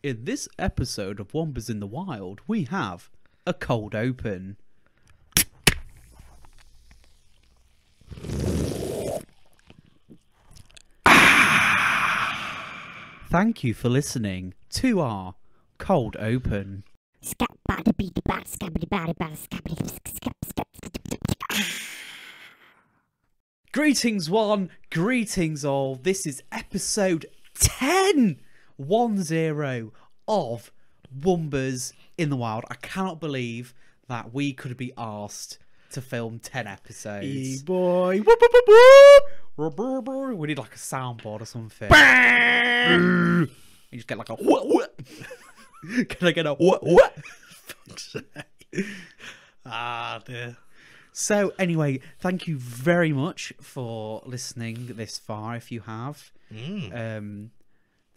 In this episode of Wumbas in the Wild, we have a cold open. Thank you for listening to our cold open. Greetings one, greetings all. This is episode 10 of Wumbas in the Wild. I cannot believe that we could be asked to film 10 episodes. Hey boy. We need like a soundboard or something. You just get like a Can I get a what? Ah, dear. So anyway, thank you very much for listening this far. If you have, there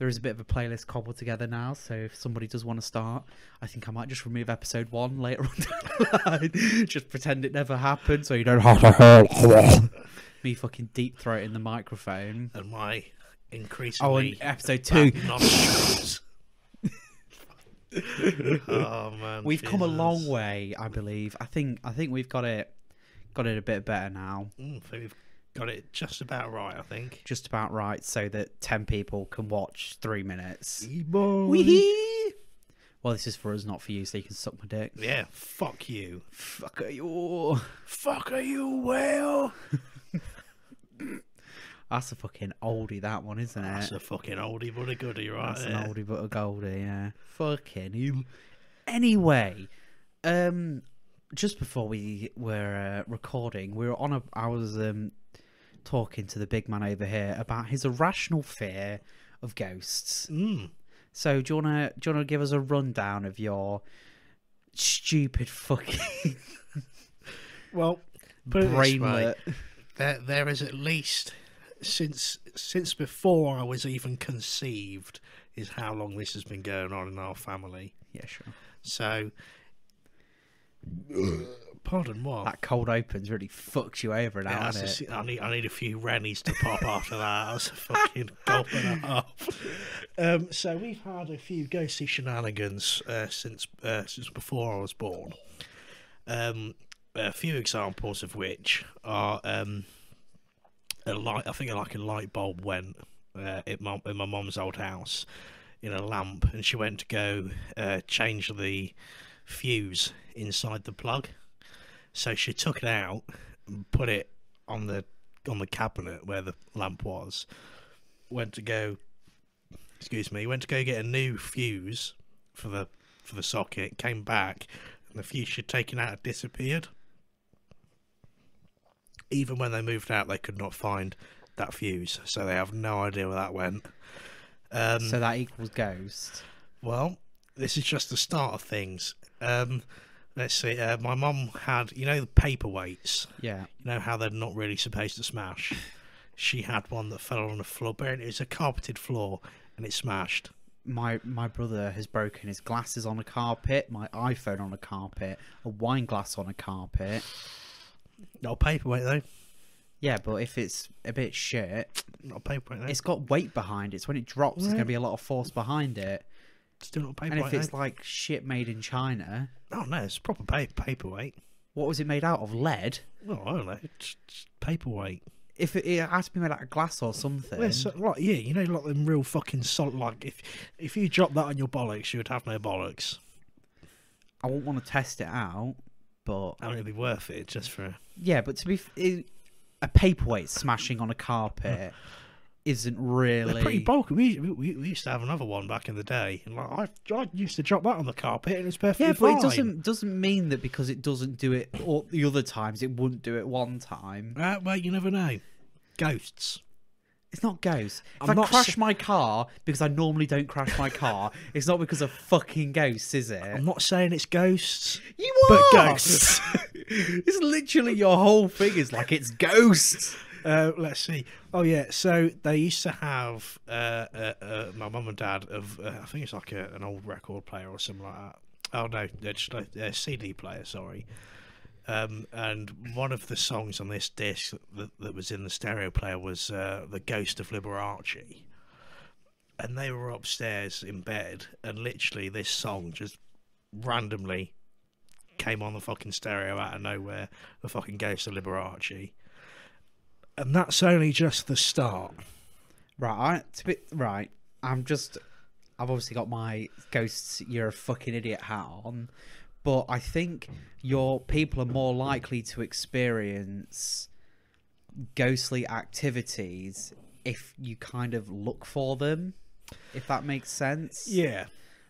is a bit of a playlist cobbled together now. So if somebody does want to start, I think I might just remove episode 1 later on down the line. Just pretend it never happened, so you don't have to hear me fucking deep throating the microphone. And my increasingly and episode 2. nostrils. Oh man, We've come a long way, I believe. I think we've got it a bit better now. I think we've got it just about right, I think. Just about right, so that 10 people can watch 3 minutes. Hey boy. Wee-hee! Well, this is for us, not for you, so you can suck my dick. Yeah, fuck you. Fuck you. Fuck you, whale. That's a fucking oldie, that one, isn't it? That's a fucking oldie but a goodie, right? That's an oldie but a goldie, yeah. Fucking you. Anyway, just before we were recording, I was talking to the big man over here about his irrational fear of ghosts. So do you wanna give us a rundown of your stupid fucking well, put it this brainlet? way, there is at least since before I was even conceived is how long this has been going on in our family. Yeah, sure. So, pardon what? That cold opens really fucks you over now, Yeah, doesn't it? I need a few Rennies to pop after that. That's a fucking gulp and a half. So we've had a few ghostly shenanigans since before I was born. A few examples of which are I think a light bulb went in my mum's old house in a lamp, and she went to go change the fuse inside the plug. So she took it out and put it on the cabinet where the lamp was. Went to go get a new fuse for the socket. Came back, and the fuse she'd taken out had disappeared. Even when they moved out, they could not find that fuse, so they have no idea where that went. So that equals ghost. Well, this is just the start of things. Let's see. My mum had, the paperweights. Yeah. You know how they're not really supposed to smash. She had one that fell on the floor, but it was a carpeted floor, and it smashed. My brother has broken his glasses on a carpet, my iPhone on a carpet, a wine glass on a carpet. Not a paperweight though. Yeah, but if it's a bit shit, not a paperweight though. It's got weight behind it, so when it drops, there's going to be a lot of force behind it. Still not a paperweight. And if it's like shit made in China... Oh no, it's a proper paperweight. What was it made out of? Lead? Well, I don't know. It's paperweight. If it has to be made out of glass or something. Well, like them real fucking solid. Like if you drop that on your bollocks, you would have no bollocks. I wouldn't want to test it out, but I mean, it'd be worth it just for. Yeah, but to be a paperweight smashing on a carpet isn't really. They're pretty bulky. We used to have another one back in the day, and like I used to drop that on the carpet, and it was perfectly fine. Yeah, but it doesn't mean that because it doesn't do it all the other times, it wouldn't do it one time. Well, you never know. Ghosts. It's not ghosts. If I crash my car, because I normally don't crash my car, it's not because of fucking ghosts, is it? I'm not saying it's ghosts. You are! But ghosts. It's literally your whole thing is like it's ghosts. Let's see. Oh yeah, so they used to have my mum and dad of I think it's like an old record player or something like that. Oh no, just a CD player. Sorry. And one of the songs on this disc that was in the stereo player was The Ghost of Liberace. and they were upstairs in bed, and literally this song just randomly came on the fucking stereo out of nowhere, the fucking Ghost of Liberace. And that's only just the start. Right, I've obviously got my ghosts, you're a fucking idiot hat on, but I think your people are more likely to experience ghostly activities if you kind of look for them, if that makes sense. Yeah.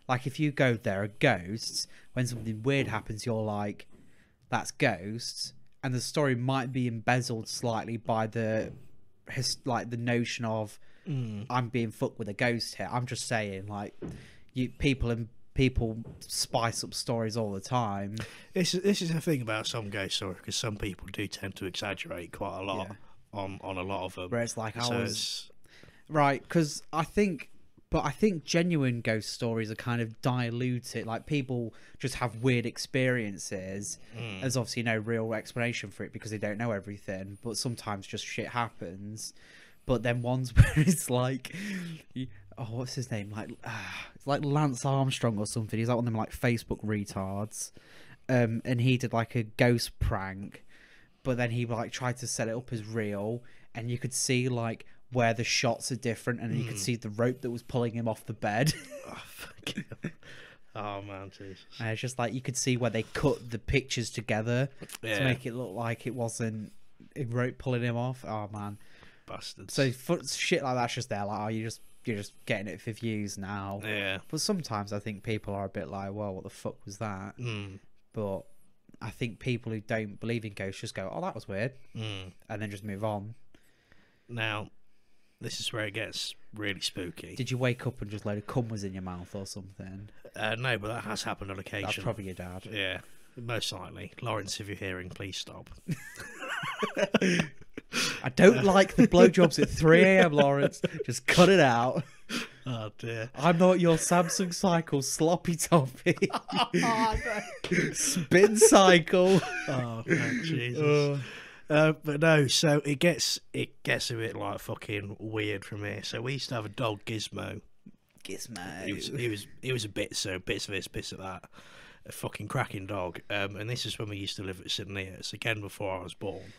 Like, if you go, there are ghosts, when something weird happens, you're like, that's ghosts, and the story might be embezzled slightly by the notion of, I'm being fucked with a ghost here. I'm just saying, like, people spice up stories all the time. This is the thing about some ghost stories, because some people do tend to exaggerate quite a lot on a lot of them. Where it's like, right, because I think genuine ghost stories are kind of diluted. Like, people just have weird experiences. There's obviously no real explanation for it because they don't know everything, but sometimes just shit happens. But then ones where it's like, what's his name? Like, it's like Lance Armstrong or something. He's like one of them like Facebook retards, and he did like a ghost prank, but then he like tried to set it up as real, and you could see like where the shots are different, and you could see the rope that was pulling him off the bed. Oh man, Jesus. And it's just like you could see where they cut the pictures together to make it look like it wasn't a rope pulling him off. Oh man. Bastards. So shit like that's just there, like, oh, you're just getting it for views now. Yeah. But sometimes I think people are a bit like, well, what the fuck was that? But I think people who don't believe in ghosts just go, oh, that was weird, and then just move on. Now, this is where it gets really spooky. Did you wake up and just a load of cum was in your mouth or something? No, but that has happened on occasion. That's probably your dad. Yeah, most likely. Lawrence, if you're hearing, please stop. I don't like the blowjobs at 3 a.m, Lawrence. Just cut it out. Oh dear. I'm not your Samsung Cycle sloppy toppy. Spin cycle. Oh Jesus. But no, so it gets a bit like fucking weird from here. So we used to have a dog, Gizmo. He was a bit so bits of this, bits of that. A fucking cracking dog. And this is when we used to live at St Leo's, again before I was born.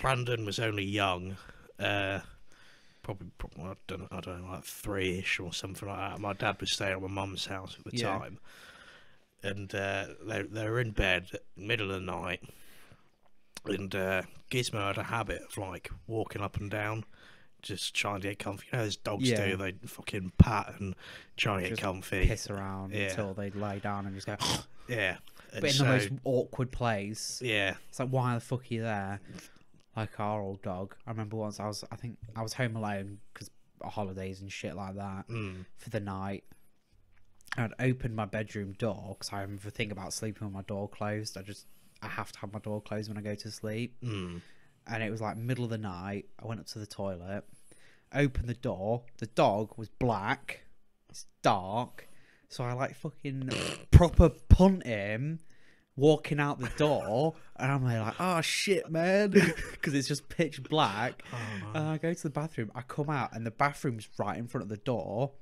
Brandon was only young, probably I don't know, like 3-ish or something like that. My dad was staying at my mum's house at the time, and they were in bed middle of the night, and Gizmo had a habit of like walking up and down, just trying to get comfy. You know, as dogs do, they fucking pat and try to get comfy, piss around until they lay down and just go. Yeah. And but in the most awkward place. Yeah. It's like, why the fuck are you there? Like our old dog. I remember once I was home alone because of holidays and shit like that for the night. I'd opened my bedroom door because I remember thinking about sleeping with my door closed. I have to have my door closed when I go to sleep. And it was like middle of the night. I went up to the toilet, opened the door. The dog was black. It's dark. So I like fucking proper punt him walking out the door, and I'm like, oh shit, man, because it's just pitch black. And I go to the bathroom. I come out, and the bathroom's right in front of the door.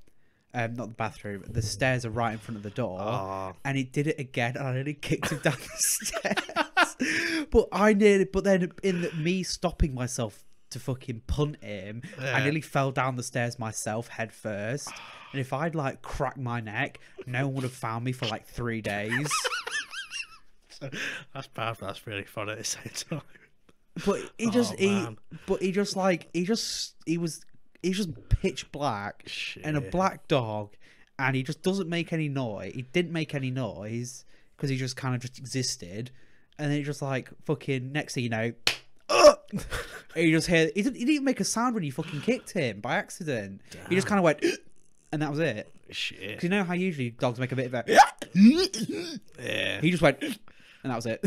Not the bathroom. The stairs are right in front of the door. And it did it again, and I nearly kicked him down the stairs. But then me stopping myself to fucking punt him, I nearly fell down the stairs myself head first. And if I'd like cracked my neck, no one would have found me for like 3 days. That's bad. That's really fun at the same time. But he was pitch black and a black dog, and he just doesn't make any noise. He didn't make any noise because he just kind of just existed, and then he just like fucking next thing you know. And you just hear he didn't even make a sound when you fucking kicked him by accident. Damn. He just kind of went, and that was it. Shit. Because you know how usually dogs make a bit of a yeah. He just went, and that was it.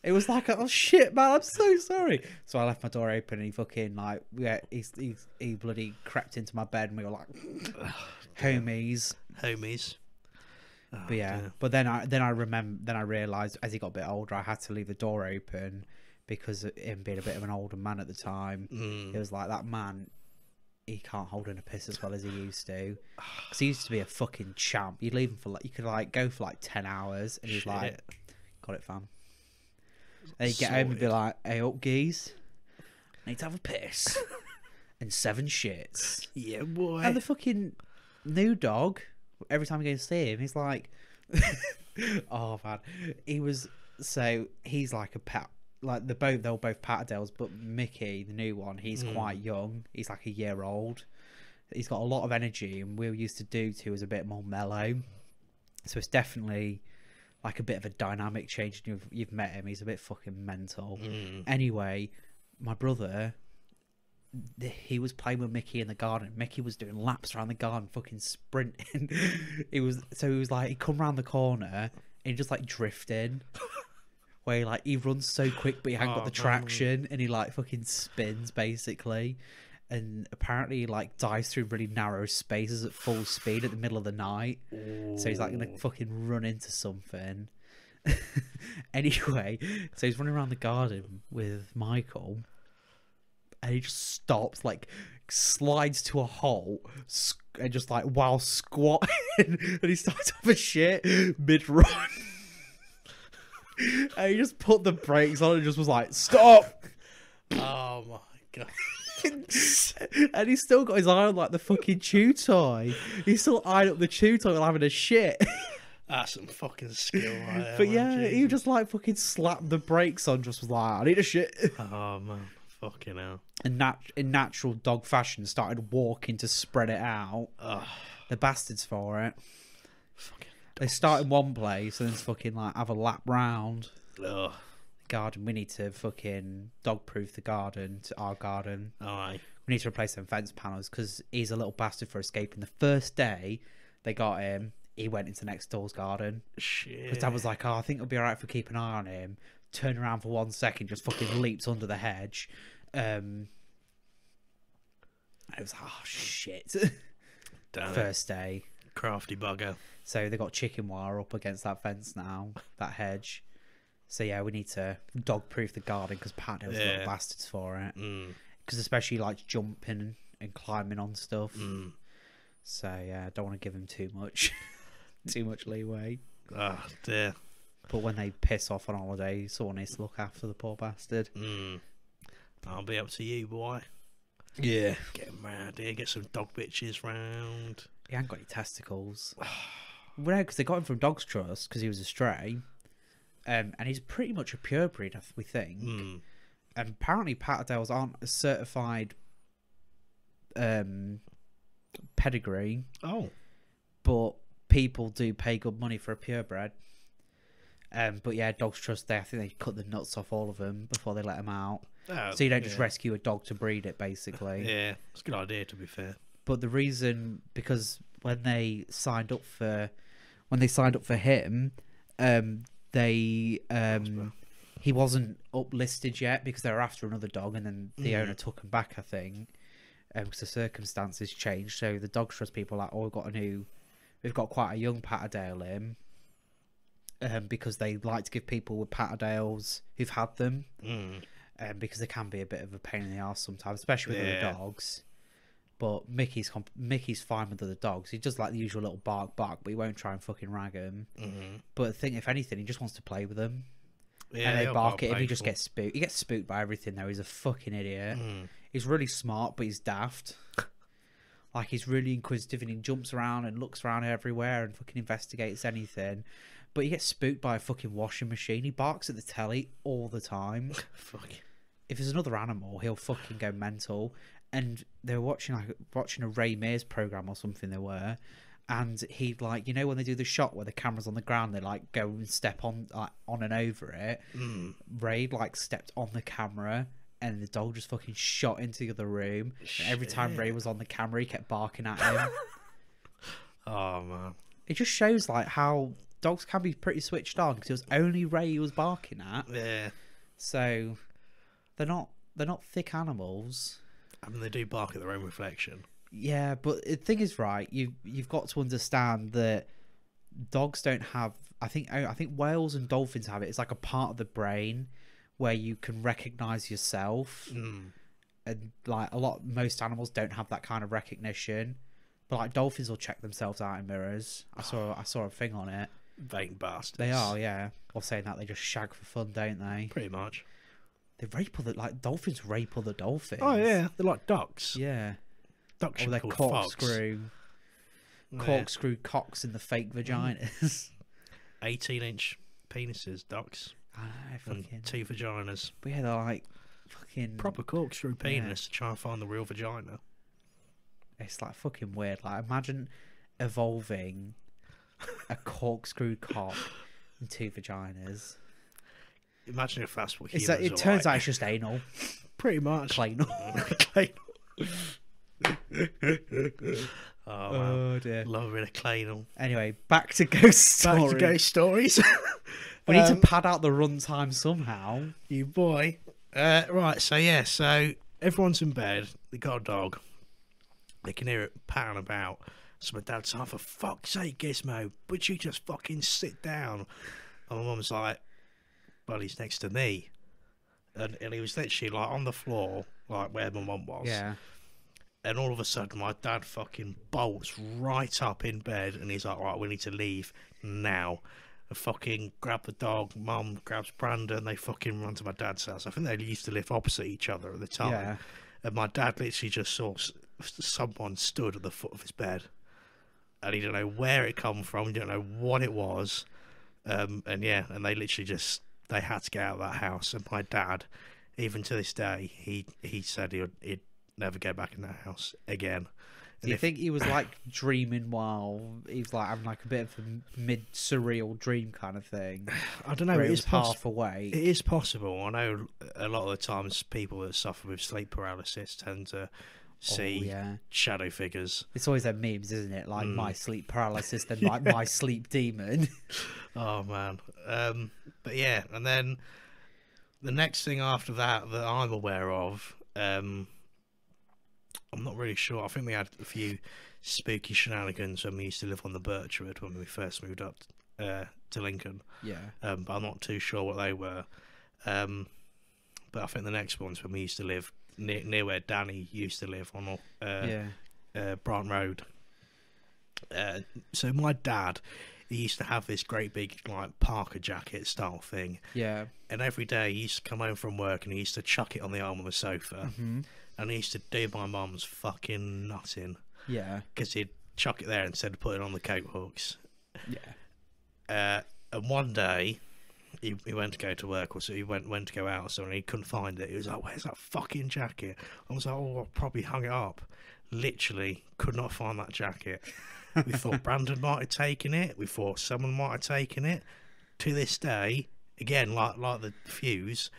It was like, oh shit, man, I'm so sorry. So I left my door open, and he fucking like, he bloody crept into my bed, and we were like, homies. Oh, but yeah, dear. but then I realised as he got a bit older, I had to leave the door open because of him being a bit of an older man at the time. It was like that man he can't hold in a piss as well as he used to. Because he used to be a fucking champ. You'd leave him for like, you could like go for like 10 hours, and he's like, got it, fam. And he'd get home and be like, hey, up, geese, I need to have a piss and 7 shits. Yeah, boy. And the fucking new dog, every time I go to see him, he's like, oh man, he's like a pet. Like they're both Patterdales, but Mickey, the new one, he's quite young. He's like a year old. He's got a lot of energy, and we used to do too is a bit more mellow. So it's definitely like a bit of a dynamic change. You've met him; he's a bit fucking mental. Anyway, my brother, he was playing with Mickey in the garden. Mickey was doing laps around the garden, fucking sprinting. He was like, he'd come around the corner and he just like drifting. Where he runs so quick, but he hasn't got the traction, and he like fucking spins basically, and apparently he like dives through really narrow spaces at full speed at the middle of the night. Ooh. So he's like gonna fucking run into something. Anyway, so he's running around the garden with Michael, and he just stops, like slides to a halt, and just like while squatting, and he starts off a shit mid-run. And he just put the brakes on and just was like, stop! Oh my god. And he's still got his eye on like the fucking chew toy. He's still eyeing up the chew toy while having a shit. That's some fucking skill right there. But yeah, he just like fucking slapped the brakes on, just was like, I need a shit. Oh man, fucking hell. And in natural dog fashion, started walking to spread it out. The bastards for it. Fucking they start in one place and then fucking like have a lap round. Ugh. Garden. We need to fucking dog proof the garden, to our garden. Aye. We need to replace them fence panels because he's a little bastard for escaping. The first day they got him, he went into next door's garden. Shit. Because Dad was like, oh, I think it'll be alright if we keep an eye on him. Turned around for 1 second, just fucking leaps under the hedge. I was like, oh shit. First day. Crafty bugger. So they got chicken wire up against that fence now, that hedge. So yeah, we need to dog proof the garden because Pat knows little bastards for it. Because especially like jumping and climbing on stuff. So yeah, I don't want to give him too much, too much leeway. Oh dear. But when they piss off on holiday, someone needs to look after the poor bastard. I'll be up to you, boy. Yeah. Get him round here, get some dog bitches round. He ain't got any testicles. Well, no, because they got him from Dogs Trust because he was a stray. And he's pretty much a purebred, we think. And apparently Patterdales aren't a certified pedigree. Oh. But people do pay good money for a purebred. But yeah, Dogs Trust, I think they cut the nuts off all of them before they let them out. Oh, so you don't just rescue a dog to breed it, basically. Yeah, it's a good idea, to be fair. But the reason, because when they signed up for him, he wasn't uplisted yet because they were after another dog, and then the owner took him back, I think, because the circumstances changed. So the Dog Trust people are like, oh, we've got quite a young Patterdale in, because they like to give people with Patterdales who've had them, because they can be a bit of a pain in the arse sometimes, especially with other dogs. But Mickey's fine with other dogs. He does like the usual little bark, but he won't try and fucking rag him. But I think, if anything, he just wants to play with them. Yeah, and they bark at him, he just gets spooked. He gets spooked by everything, though. He's a fucking idiot. He's really smart, but he's daft. Like, he's really inquisitive, and he jumps around and looks around everywhere and fucking investigates anything. But he gets spooked by a fucking washing machine. He barks at the telly all the time. Fuck. If there's another animal, he'll fucking go mental. And they were watching a Ray Mears program or something. They were, and he, like, you know when they do the shot where the camera's on the ground, they like go and step on and over it. Ray like stepped on the camera, and the dog just fucking shot into the other room. Every time Ray was on the camera, he kept barking at him. Oh man, it just shows like how dogs can be pretty switched on, because it was only Ray he was barking at. Yeah. So they're not thick animals. I mean, they do bark at their own reflection. Yeah, but the thing is, right, you've got to understand that dogs don't have. I think whales and dolphins have it. It's like a part of the brain where you can recognize yourself, and like most animals don't have that kind of recognition. But like dolphins will check themselves out in mirrors. I saw a thing on it. Vain bastards. They are, yeah. Or saying that they just shag for fun, don't they? Pretty much. They rape dolphins rape other dolphins. Oh yeah, they're like ducks. Yeah. Ducks Or are they're called corkscrew cocks in the fake vaginas. 18-inch penises, ducks. I know, And fucking. 2 vaginas. But yeah, they're like fucking Proper corkscrew penis to try and find the real vagina. It's like fucking weird. Like imagine evolving a corkscrew cock and 2 vaginas. Imagine if that's what It's humans it are turns like. out it's just anal. Pretty much. Clanal. Oh, man. Oh dear. Love a bit of clanal. Anyway, back to ghost stories. Back to ghost stories. We need to pad out the runtime somehow. You boy. Right, so everyone's in bed. They got a dog. They can hear it patting about. So my dad's like, for fuck's sake, Gizmo, would you just fucking sit down? And my mum's like, well, he's next to me. And he was literally like on the floor, like where my mum was. Yeah. And all of a sudden, my dad fucking bolts right up in bed, and he's like, right, we need to leave now. And fucking grab the dog, mum grabs Brandon, they fucking run to my dad's house. I think they used to live opposite each other at the time. Yeah. And my dad literally just saw someone stood at the foot of his bed. And he didn't know where it come from, he didn't know what it was. And they literally they had to get out of that house. And my dad, even to this day, he said he'd never go back in that house again. Do you think he was like dreaming while he was like having like a bit of a mid surreal dream kind of thing? I don't know. Where It he is was half awake. It is possible. I know a lot of the times people that suffer with sleep paralysis tend to see shadow figures. It's always their memes, isn't it? Like my sleep paralysis, then like my sleep demon. Oh man. But yeah, and then the next thing after that I'm aware of, I'm not really sure. I think we had a few spooky shenanigans when we used to live on the Birchwood when we first moved up to Lincoln. Yeah. But I'm not too sure what they were. But I think the next one's when we used to live near where Danny used to live on Brighton Road. So my dad, he used to have this great big like Parker jacket style thing. Yeah. And every day he used to come home from work and he used to chuck it on the arm of the sofa. Mm-hmm. And he used to do my mum's fucking nutting. Yeah. Because he'd chuck it there instead of putting it on the coat hooks. Yeah. And one day, he went to go to work, or so he went to go out, so he couldn't find it. He was like, where's that fucking jacket? I was like, oh, I probably hung it up. Literally could not find that jacket. We thought Brandon might have taken it. We thought someone might have taken it. To this day, again, like the fuse,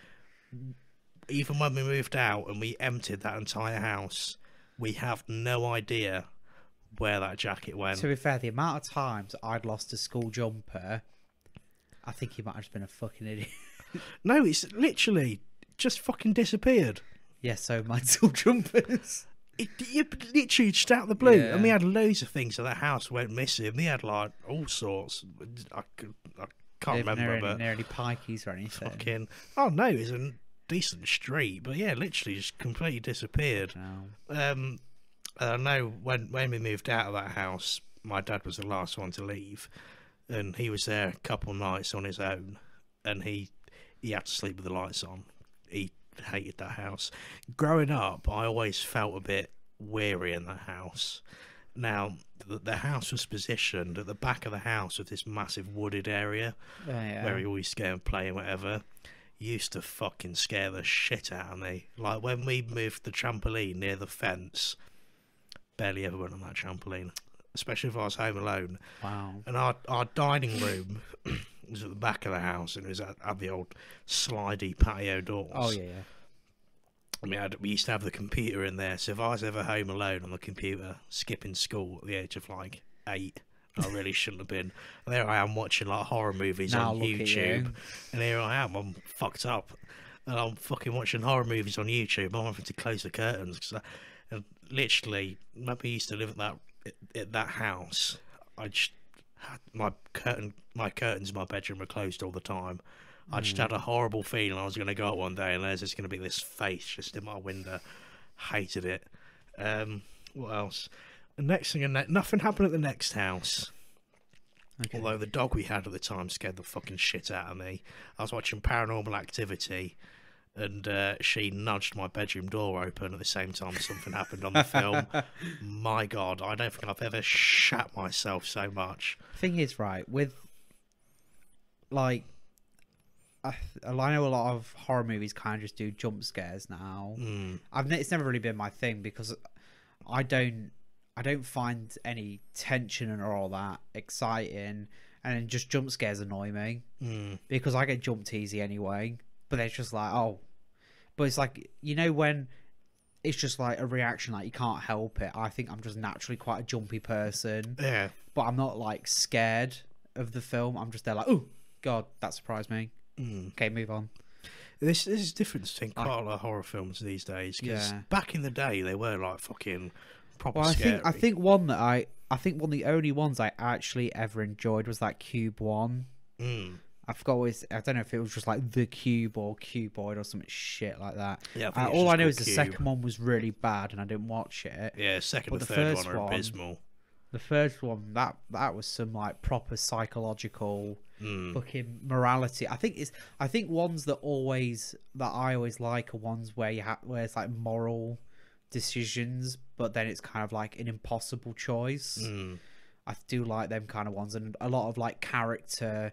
even when we moved out and we emptied that entire house, we have no idea where that jacket went. To be fair, the amount of times I'd lost a school jumper, I think he might have just been a fucking idiot. No, it's literally just fucking disappeared. Yeah, so my school jumpers. It literally just out of the blue. Yeah. And we had loads of things at that house went missing. We had like all sorts. I can't remember, but near any pikeys or anything. fucking. Oh no, it's a decent street, but yeah, literally just completely disappeared. No. I know when we moved out of that house, my dad was the last one to leave, and he was there a couple nights on his own, and he had to sleep with the lights on. He hated that house. Growing up, I always felt a bit weary in that house. Now, the house was positioned at the back of the house with this massive wooded area where he always go and play and whatever. Used to fucking scare the shit out of me. Like when we moved the trampoline near the fence, barely ever went on that trampoline, especially if I was home alone. Wow. And our dining room was at the back of the house, and it was had the old slidey patio doors. Oh yeah. I mean, we used to have the computer in there, so if I was ever home alone on the computer, skipping school at the age of like 8, I really shouldn't have been. And there I am watching like horror movies Now on look at YouTube, you. and here I am, I'm fucked up, and I'm fucking watching horror movies on YouTube. I'm having to close the curtains and literally, when we used to live at that house, I just had my curtains in my bedroom were closed all the time. I just had a horrible feeling I was going to go out one day and there's just going to be this face just in my window. Hated it. What else? The next thing, nothing happened at the next house. Okay. Although the dog we had at the time scared the fucking shit out of me. I was watching Paranormal Activity, and she nudged my bedroom door open at the same time something happened on the film. My God, I don't think I've ever shat myself so much. Thing is, right, with like, I know a lot of horror movies kind of just do jump scares now. It's never really been my thing because I don't find any tension and all that exciting, and just jump scares annoy me because I get jumped easy anyway. But it's just like, oh, but it's like, you know, when it's just like a reaction, like you can't help it. I think I'm just naturally quite a jumpy person. Yeah. But I'm not like scared of the film. I'm just there like, oh God, that surprised me. Okay, move on. This is different between quite a lot of horror films these days. Because back in the day, they were like fucking proper scary. I think one of the only ones I actually ever enjoyed was that Cube one. I don't know if it was just like The Cube or Cuboid or something shit like that. Yeah, all I know is the second one was really bad and I didn't watch it. Yeah, second and third one are abysmal. The first one, that was some like proper psychological fucking morality. I think ones that I always like are ones where where it's like moral decisions, but then it's kind of like an impossible choice. I do like them kind of ones, and a lot of like character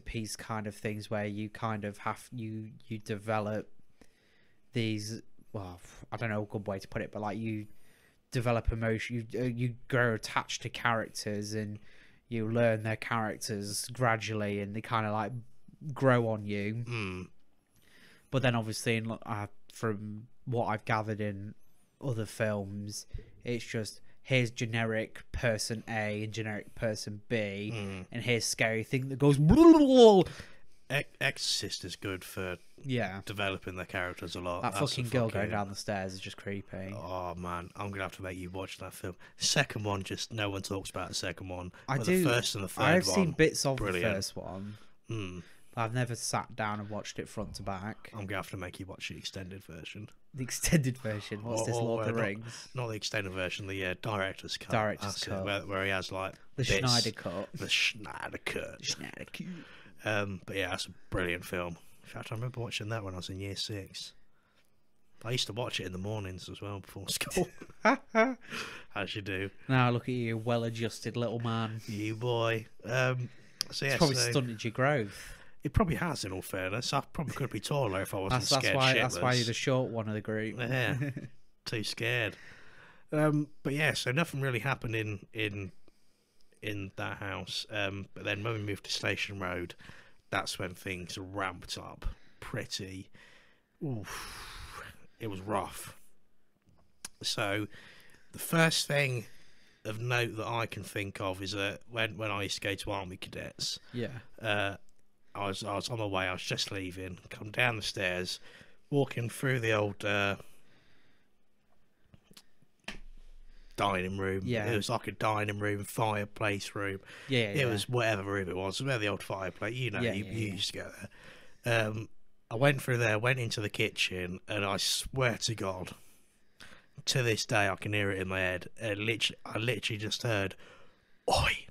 piece kind of things where you kind of you develop these, well, I don't know a good way to put it, but like you develop emotion, you grow attached to characters and you learn their characters gradually and they kind of like grow on you. But then obviously from what I've gathered in other films, it's just here's generic person A and generic person B, and here's scary thing that goes. Exorcist is good for developing their characters a lot. That fucking girl going down the stairs is just creepy. Oh man, I'm gonna have to make you watch that film. The second one, just no one talks about the second one. The first and the third I've one, seen bits of brilliant. The first one. I've never sat down and watched it front to back. I'm gonna have to make you watch the extended version. The extended version? What's this, Lord of the Rings? Not the extended version, the director's cut. Director's cut. Where he has like the Schneider cut. The Schneider cut. But yeah, that's a brilliant film. In fact, I remember watching that when I was in year 6. I used to watch it in the mornings as well before school. As you do. Now look at you, well-adjusted little man. You boy. It's probably stunted your growth. It probably has, in all fairness. I probably could be taller if I wasn't scared shitless. That's why you're the short one of the group. Yeah, too scared. But yeah, so nothing really happened in that house. But then when we moved to Station Road, that's when things ramped up pretty. It was rough. So the first thing of note that I can think of is that when I used to go to Army Cadets, I was on my way. I was just leaving. Come down the stairs, walking through the old dining room. Yeah, it was like a dining room, fireplace room. It was whatever room it was. Where the old fireplace. You used to go there. I went through there, went into the kitchen, and I swear to God, to this day I can hear it in my head. I literally just heard, "Oi!"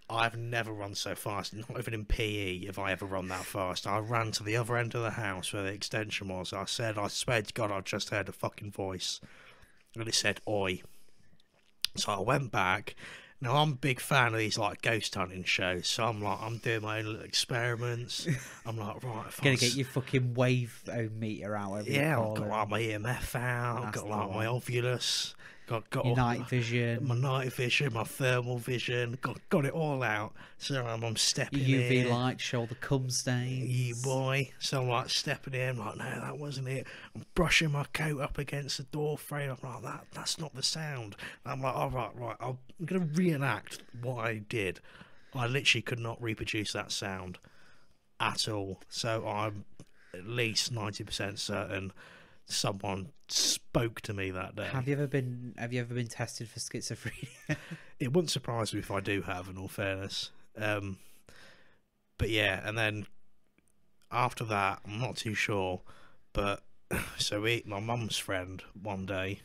I've never run so fast. Not even in PE have I ever run that fast. I ran to the other end of the house where the extension was. I said, I swear to God, I just heard a fucking voice. And it said, "Oi." So I went back. Now, I'm a big fan of these, like, ghost hunting shows. So I'm doing my own little experiments. I'm like, right. Gonna get your fucking waveometer out. I've got, like, my EMF out. I've got, like, my Ovulus. Got your night vision. My night vision, my thermal vision. Got it all out. So I'm stepping in. UV light, show the cum stains. You boy. So I'm like stepping in. I'm like, no, that wasn't it. I'm brushing my coat up against the door frame. I'm like, that's not the sound. And I'm like, all right. I'm going to reenact what I did. I literally could not reproduce that sound at all. So I'm at least 90% certain someone spoke to me that day. Have you ever been tested for schizophrenia? It wouldn't surprise me if I do have, in all fairness. But yeah, and then after that, I'm not too sure, but So my mum's friend one day,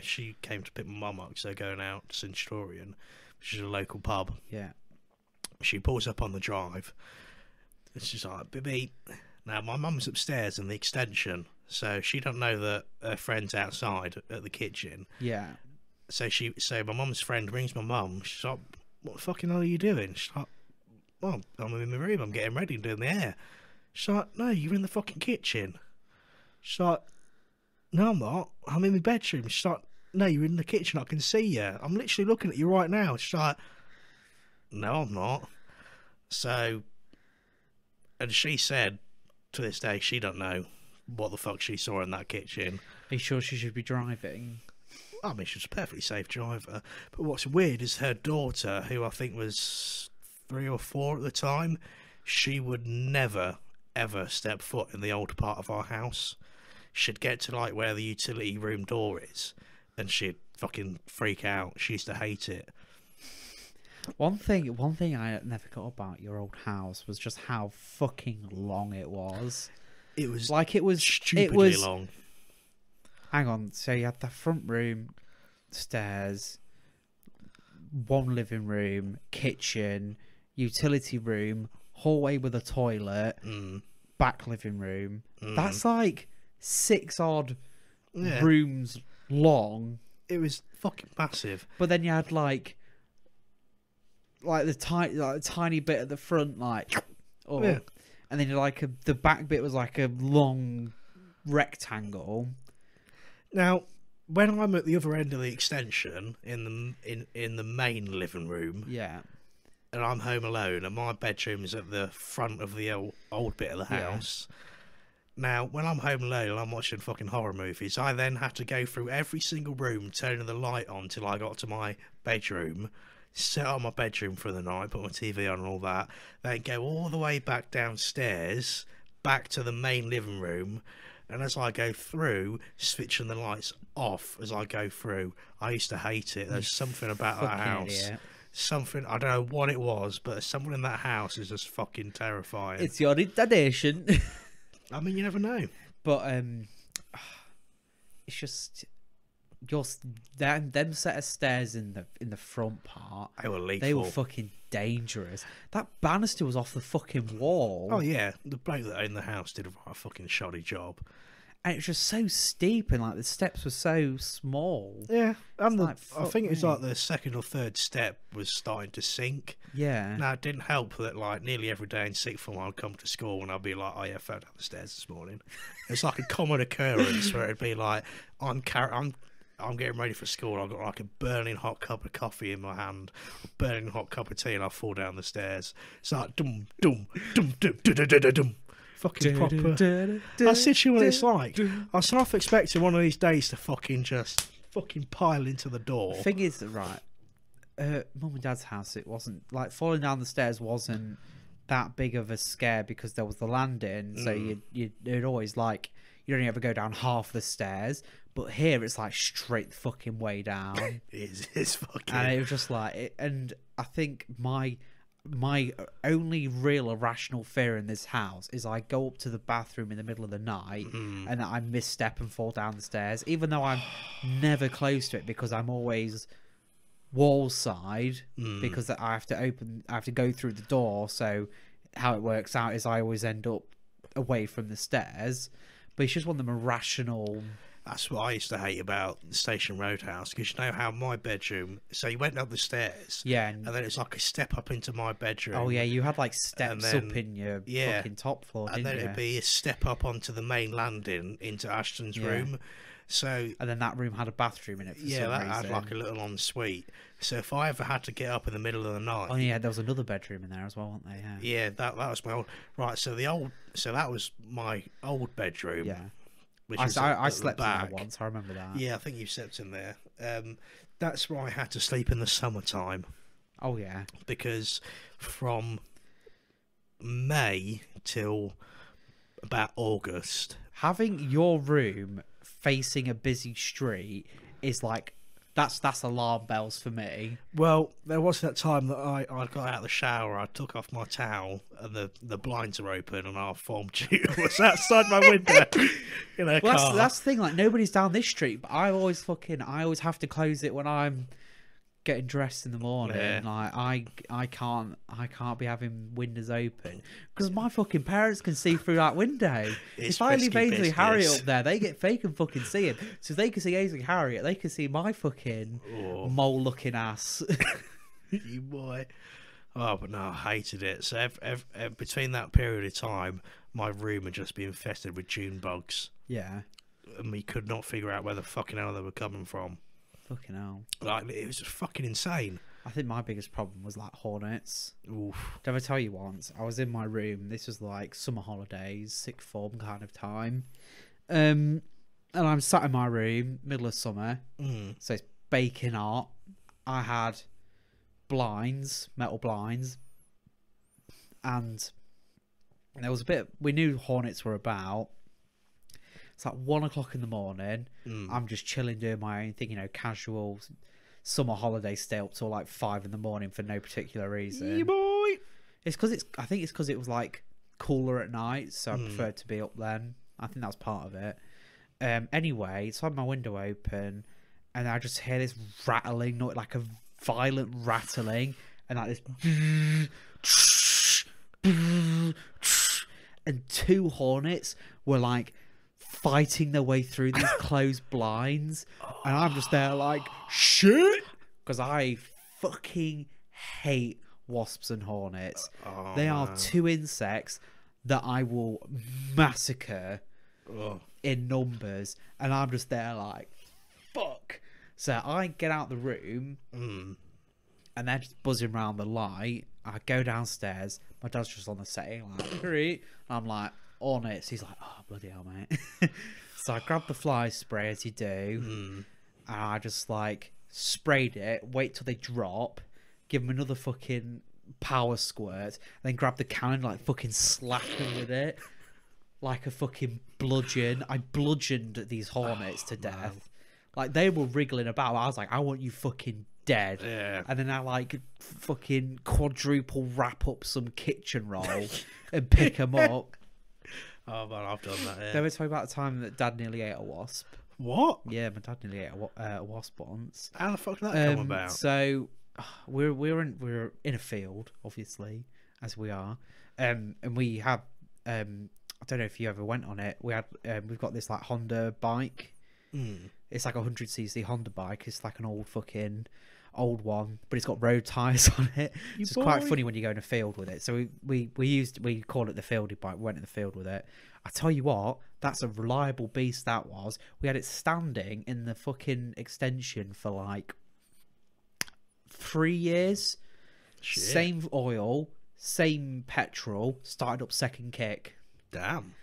she came to pick my mum up because they're going out to Centurion, which is a local pub. Yeah. She pulls up on the drive. And she's like, beep, beep. Now, my mum's upstairs in the extension, so she don't know that her friend's outside at the kitchen. Yeah. So my mum's friend rings my mum. She's like, what the fucking hell are you doing? She's like, well, I'm in my room. I'm getting ready and doing the hair. She's like, no, you're in the fucking kitchen. She's like, no, I'm not. I'm in my bedroom. She's like, no, you're in the kitchen. I can see you. I'm literally looking at you right now. She's like, no, I'm not. So, and she said, to this day, she don't know what the fuck she saw in that kitchen. Are you sure she should be driving? I mean, she's a perfectly safe driver. But what's weird is her daughter, who I think was 3 or 4 at the time, she would never, ever step foot in the old part of our house. She'd get to like where the utility room door is, and she'd fucking freak out. She used to hate it. One thing I never got about your old house was just how fucking long it was. It was stupidly long. Hang on, so you had the front room, stairs, one living room, kitchen, utility room, hallway with a toilet, back living room. That's like 6 odd rooms long. It was fucking massive. But then you had like the tiny bit at the front, and then the back bit was like a long rectangle. Now, when I'm at the other end of the extension in the main living room, and I'm home alone, and my bedroom's at the front of the old bit of the house. Now, when I'm home alone and I'm watching fucking horror movies, I then have to go through every single room, turning the light on till I got to my bedroom, set up my bedroom for the night, put my TV on and all that, then go all the way back downstairs, back to the main living room, and as I go through, switching the lights off as I go through. I used to hate it. There's something about that house. Idiot. Something, I don't know what it was, but someone in that house is just fucking terrifying. It's your intonation. I mean, you never know. But it's just them set of stairs in the front part. They were lethal. They were fucking dangerous. That banister was off the fucking wall. Oh yeah, the bloke that owned the house did a fucking shoddy job. And it was just so steep, and like the steps were so small. Yeah, and I think it was like the second or third step was starting to sink. Yeah. Now it didn't help that like nearly every day in sixth form I'd come to school and I'd be like, "Oh yeah, I fell down the stairs this morning." It's like a common occurrence where it'd be like, I'm getting ready for school. I've got like a burning hot cup of coffee in my hand, a burning hot cup of tea, and I fall down the stairs. It's like dum dum dum dum dum dum dum dum. Fucking proper. That's literally what it's like. I was half expecting one of these days to fucking pile into the door. The thing is, right, Mum and Dad's house, it wasn't like falling down the stairs wasn't that big of a scare because there was the landing, so you'd always like you'd only ever go down half the stairs. But here it's like straight fucking way down. It's fucking. And it was just like it, and I think my only real irrational fear in this house is I go up to the bathroom in the middle of the night and I misstep and fall down the stairs, even though I'm never close to it because I'm always wall side because I have to go through the door. So how it works out is I always end up away from the stairs. But it's just one of them irrational. That's what I used to hate about Station Roadhouse, because you know how my bedroom, so you went up the stairs, and then it's like a step up into my bedroom. Oh yeah, you had like steps up in your fucking top floor, and then it'd be a step up onto the main landing into Ashton's room. So and then that room had a bathroom in it. For some reason. Had like a little ensuite. So if I ever had to get up in the middle of the night, oh yeah, there was another bedroom in there as well, wasn't there? Yeah, that was my old right. So that was my old bedroom. Yeah. I slept in there once. I remember that. Yeah, I think you slept in there. That's where I had to sleep in the summertime. Oh yeah, because from May till about August, having your room facing a busy street is like That's alarm bells for me. Well, there was that time that I got out of the shower, I took off my towel, and the blinds are open, and our form tutor was outside my window in her car. That's the thing. Like nobody's down this street, but I always have to close it when I'm getting dressed in the morning. Yeah. Like I can't be having windows open because my fucking parents can see through that window. It's if I leave risky Ainsley Harriet business. up there, they can fucking see him. So if they can see Ainsley Harriet, they can see my fucking mole looking ass. You boy. Oh, but no, I hated it. So between that period of time, my room had just been infested with June bugs, Yeah. and we could not figure out where the fucking hell they were coming from. Fucking hell. Like, it was just fucking insane. I think my biggest problem was like hornets. Oof. Did I tell you once? I was in my room. This was like summer holidays, sixth form kind of time. And I'm sat in my room, middle of summer. So it's baking hot. I had blinds, metal blinds. And there was a bit, we knew hornets were about. It's like 1 o'clock in the morning. I'm just chilling, doing my own thing, casual summer holiday, stay up till like 5 in the morning for no particular reason. Yeah, boy. I think it's because it was like cooler at night, so I preferred to be up then. I think that's part of it. Anyway, so I had my window open, and I just hear this rattling, not like a violent rattling, and like this, and 2 hornets were like fighting their way through these closed blinds, and I'm just there like shit, because I fucking hate wasps and hornets. They are 2 insects that I will massacre in numbers, and I'm just there like fuck. So I get out the room, and they're just buzzing around the light. I go downstairs, my dad's just on the setting like great. I'm like hornets. He's like, oh bloody hell, mate. So I grab the fly spray as you do, and I just like sprayed it, wait till they drop, give them another fucking power squirt, then grab the cannon, like fucking slap them with it like a fucking bludgeon. I bludgeoned these hornets to death. Man. Like they were wriggling about. I was like, I want you fucking dead. Yeah. And then I like fucking quadruple wrap up some kitchen roll and pick them up. Oh man, I've done that. Yeah. Did I tell you about the time that Dad nearly ate a wasp? What? Yeah, my dad nearly ate a wasp once. How the fuck did that come about? So we're in a field, obviously, as we are, and we have I don't know if you ever went on it. We've got this like Honda bike. It's like a 100cc Honda bike. It's like an old one, but it's got road tires on it. So it's quite funny when you go in a field with it. So we call it the fieldy bike. We went in the field with it. I tell you what, that's a reliable beast that was. We had it standing in the fucking extension for like 3 years. Shit. Same oil, same petrol, started up second kick. Damn.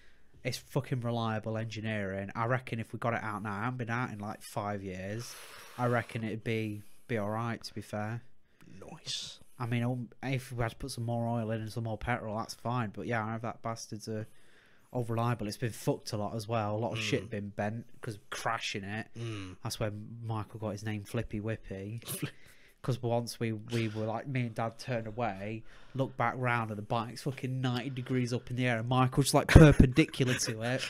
It's fucking reliable engineering. I reckon if we got it out now, I haven't been out in like 5 years, I reckon it'd be alright, to be fair. Nice. I mean, if we had to put some more oil in and some more petrol, that's fine. But yeah, I know that bastard's all reliable. It's been fucked a lot as well. A lot of shit been bent because crashing it. That's where Michael got his name Flippy Whippy. Because once we were like, me and Dad turned away, looked back round, and the bike's fucking 90 degrees up in the air, and Michael's like perpendicular to it.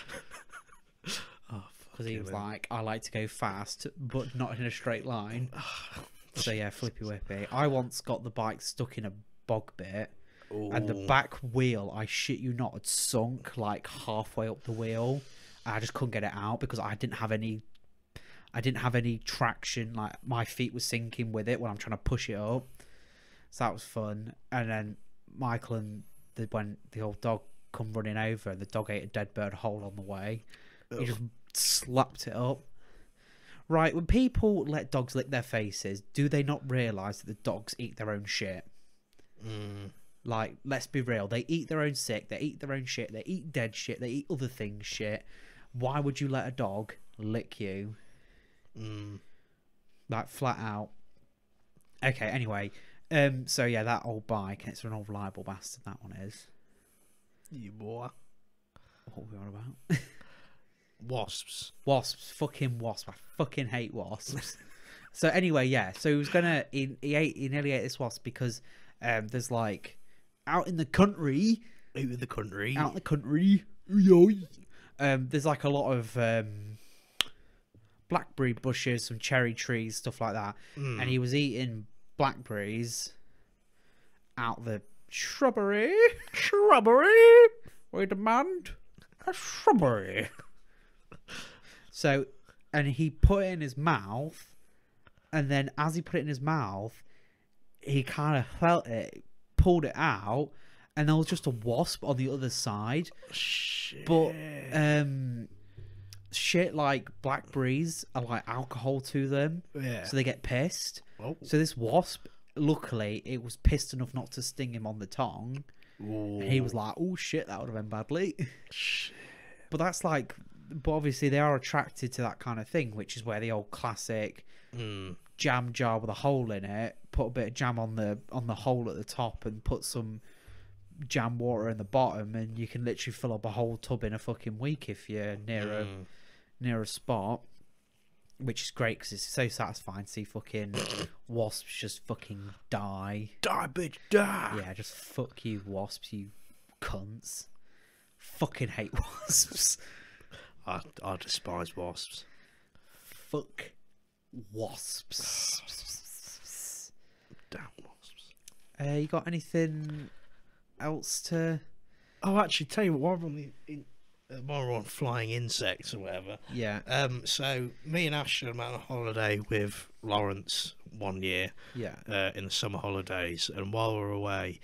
Because he was like, I like to go fast, but not in a straight line. So yeah, Flippy Whippy. I once got the bike stuck in a bog bit, and the back wheel, I shit you not, had sunk like halfway up the wheel. I just couldn't get it out because I didn't have any traction. Like my feet were sinking with it when I'm trying to push it up. So that was fun. And then Michael and when the old dog come running over, and the dog ate a dead bird whole on the way. He just slapped it up. Right, when people let dogs lick their faces, do they not realise that the dogs eat their own shit? Like, let's be real. They eat their own sick. They eat their own shit. They eat dead shit. They eat other things shit. Why would you let a dog lick you? Like, flat out. Okay, anyway. So, yeah, that old bike. It's an old reliable bastard, that one is. You boy. What were we on about? Wasps. Wasps. Fucking wasps. I fucking hate wasps. So anyway, yeah. So he was gonna. He nearly ate this wasp because there's like out in the country. Out in the country. Out in the country. There's like a lot of blackberry bushes, some cherry trees, stuff like that. And he was eating blackberries out the shrubbery. We demand a shrubbery. So, and he put it in his mouth, and then as he put it in his mouth, he kind of felt it, pulled it out, and there was just a wasp on the other side. Shit. But shit like blackberries are like alcohol to them, so they get pissed. Oh. So this wasp, luckily, it was pissed enough not to sting him on the tongue. Ooh. And he was like, "Oh shit, that would have been badly." Shit. But that's like, but obviously they are attracted to that kind of thing, which is where the old classic jam jar with a hole in it, put a bit of jam on the hole at the top, and put some jam water in the bottom, and you can literally fill up a whole tub in a fucking week if you're near a spot. Which is great because it's so satisfying to see fucking wasps just fucking die. Die, bitch, die. Yeah, just fuck you, wasps, you cunts. Fucking hate wasps. I despise wasps. Fuck wasps. Damn wasps. You got anything else to... Oh, actually, tell you what, while we're on flying insects or whatever. Yeah. So me and Ashton went on a holiday with Lawrence one year. Yeah. In the summer holidays, and while we were away,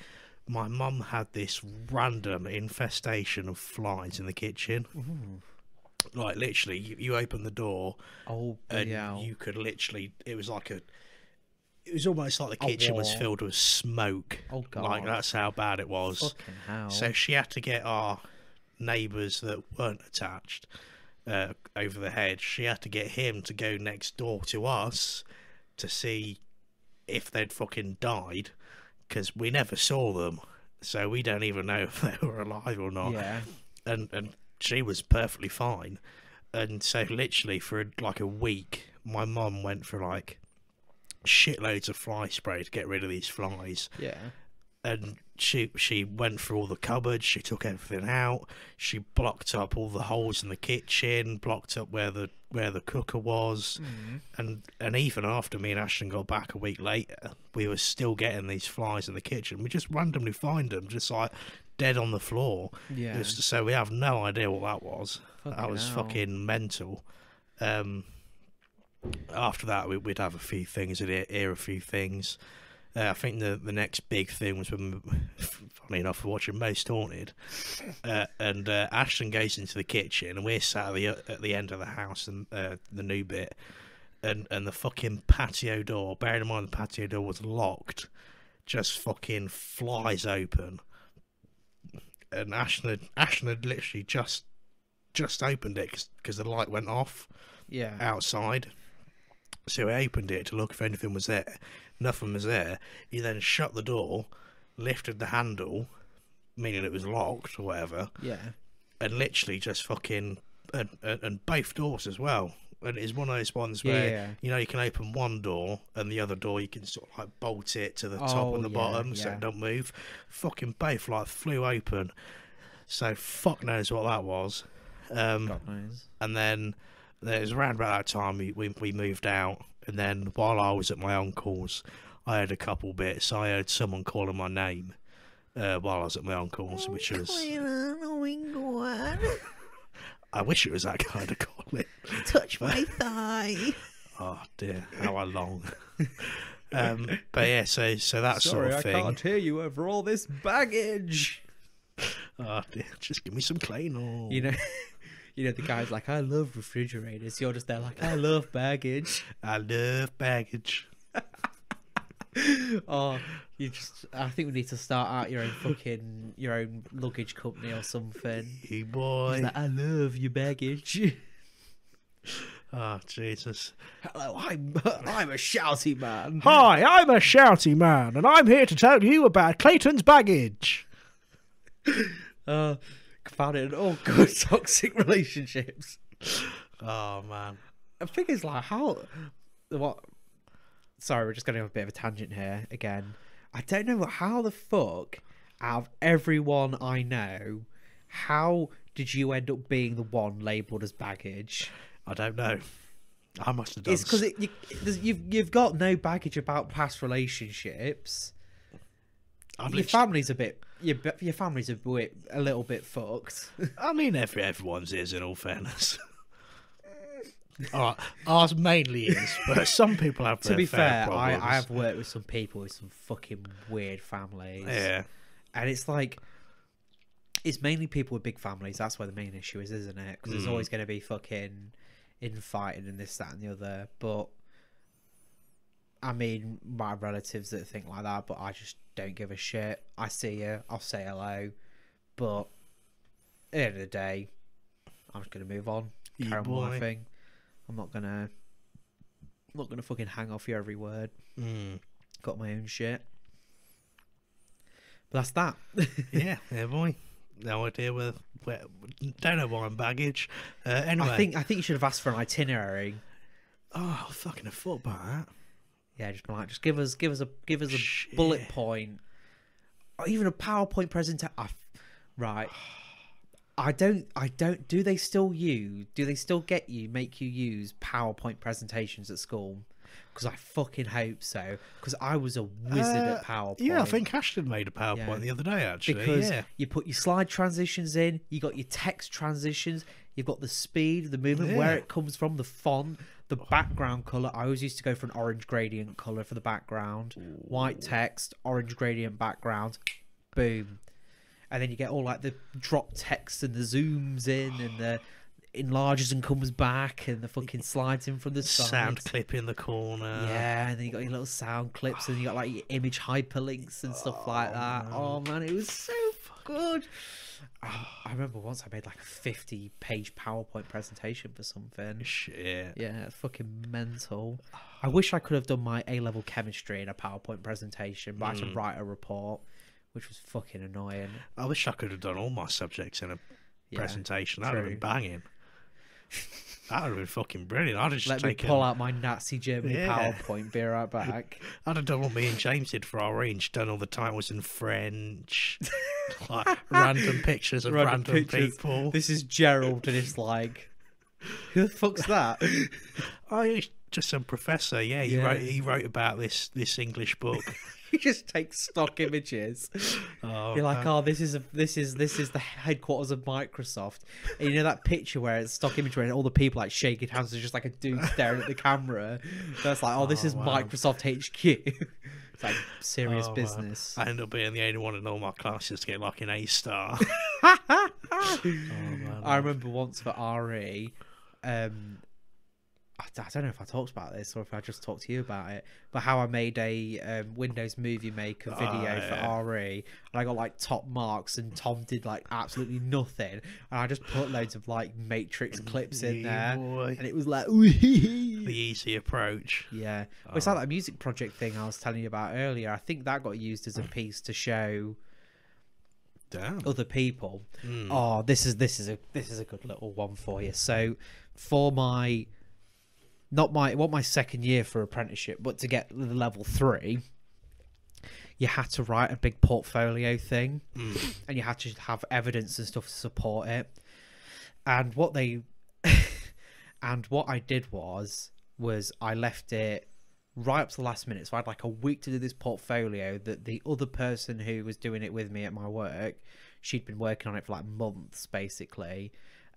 my mum had this random infestation of flies in the kitchen. Ooh. Like literally, you open the door, and you could literally. It was almost like the kitchen was filled with smoke. Oh god! Like that's how bad it was. Fucking hell! So she had to get our neighbours that weren't attached over the hedge. She had to get him to go next door to us to see if they'd fucking died, because we never saw them, so we don't even know if they were alive or not. Yeah. And she was perfectly fine, and so literally for like a week, my mum went for like shitloads of fly spray to get rid of these flies. Yeah. And she went through all the cupboards, she took everything out, she blocked up all the holes in the kitchen, blocked up where the cooker was, and even after me and Ashton got back a week later, we were still getting these flies in the kitchen. We just randomly find them, just like dead on the floor. Yeah. So we have no idea what that was. Fucking that was hell. fucking mental. After that, we'd have a few things, we'd hear a few things. I think the next big thing was when, funny enough, we're watching Most Haunted, and Ashton goes into the kitchen, and we're sat at the end of the house, and the new bit, and the fucking patio door, bearing in mind the patio door was locked, just fucking flies open, and Ashton had literally just opened it because the light went off outside, so he opened it to look if anything was there. Nothing was there. He then shut the door, lifted the handle, meaning it was locked or whatever. Yeah. And literally just fucking and both doors as well. And it's one of those ones where you know you can open one door and the other door you can sort of like bolt it to the top and the bottom so it don't move. Fucking both like flew open. So fuck knows what that was. God knows. And then it was around about that time we moved out. And then while I was at my uncle's, I heard a couple bits. I heard someone calling my name while I was at my uncle's, which was... I wish it was that kind of calling. Touch my thigh. Oh dear, how I long. But yeah, so that sort of thing. I can't hear you over all this baggage. Oh dear, just give me some Claynor. You know, the guy's like, I love refrigerators. You're just there like, I love baggage. I love baggage. Oh, I think we need to start out your own luggage company or something. Hey boy. Like, I love your baggage. Oh, Jesus. Hello, I'm a shouty man. Hi, I'm a shouty man, and I'm here to tell you about Clayton's baggage. Found it in all good toxic relationships. Oh man, I think it's like sorry, we're just going to have a bit of a tangent here again. I don't know how the fuck, out of everyone I know, how did you end up being the one labelled as baggage? I don't know. I must have done. It's because you've got no baggage about past relationships. Your family's a bit. Your family's a little bit fucked. I mean, everyone's is, in all fairness. Ours mainly is, but some people have. To be fair, I problems. have worked with some people with some fucking weird families. Yeah, and it's like, it's mainly people with big families. That's where the main issue is, isn't it? Because there's always going to be fucking infighting and this, that, and the other. But I mean, my relatives that think like that, but I just don't give a shit. I see you, I'll say hello, but at the end of the day, I'm just gonna move on, carry on with my thing. I'm not gonna fucking hang off your every word. Got my own shit. But that's that. yeah, boy. No idea don't know why I'm baggage. Anyway, I think you should have asked for an itinerary. Oh, I fucking have thought about that. Yeah, just give us a bullet point, or even a PowerPoint presentation. Right. I don't. Do they still make you use PowerPoint presentations at school? Because I fucking hope so. Because I was a wizard at PowerPoint. Yeah, I think Ashton made a PowerPoint the other day, actually. Because you put your slide transitions in, you got your text transitions, you've got the speed, the movement, where it comes from, the font, the background colour. I always used to go for an orange gradient colour for the background. White text, orange gradient background. Boom. And then you get all like the drop text and the zooms in and the enlarges and comes back and the fucking slides in from the side. Sound clip in the corner. Yeah, and then you got your little sound clips and you got like your image hyperlinks and stuff like that. Oh man, it was so good. I remember once I made like a 50-page PowerPoint presentation for something. Shit. Yeah, fucking mental. I wish I could have done my A-level chemistry in a PowerPoint presentation, but I had to write a report, which was fucking annoying. I wish I could have done all my subjects in a presentation. That would have been banging. That would have been fucking brilliant. I'd have just me pull out my Nazi Germany PowerPoint, be right back. I'd have done what me and James did for our range, done all the titles in French, like random pictures of random people. This is Gerald, and it's like, who the fuck's that? Oh, he's just some professor. Yeah, he wrote about this English book. You just take stock images. You're like, oh, this is the headquarters of Microsoft. And you know that picture where it's stock image where all the people like shaking hands, there's just like a dude staring at the camera. That's like, this is Microsoft HQ. It's like serious business. I end up being the only one in all my classes to get like an A star. I remember once for RE, I don't know if I talked about this or if I just talked to you about it, but how I made a Windows Movie Maker video for RE, and I got like top marks, and Tom did like absolutely nothing, and I just put loads of like Matrix clips in there, and it was like the easy approach. Yeah, well, it's like that music project thing I was telling you about earlier. I think that got used as a piece to show other people. Oh, this is a good little one for you. So for my my second year for apprenticeship, but to get the level 3, you had to write a big portfolio thing, and you had to have evidence and stuff to support it. And what I did was I left it right up to the last minute. So I had like a week to do this portfolio that the other person who was doing it with me at my work, she'd been working on it for like months basically.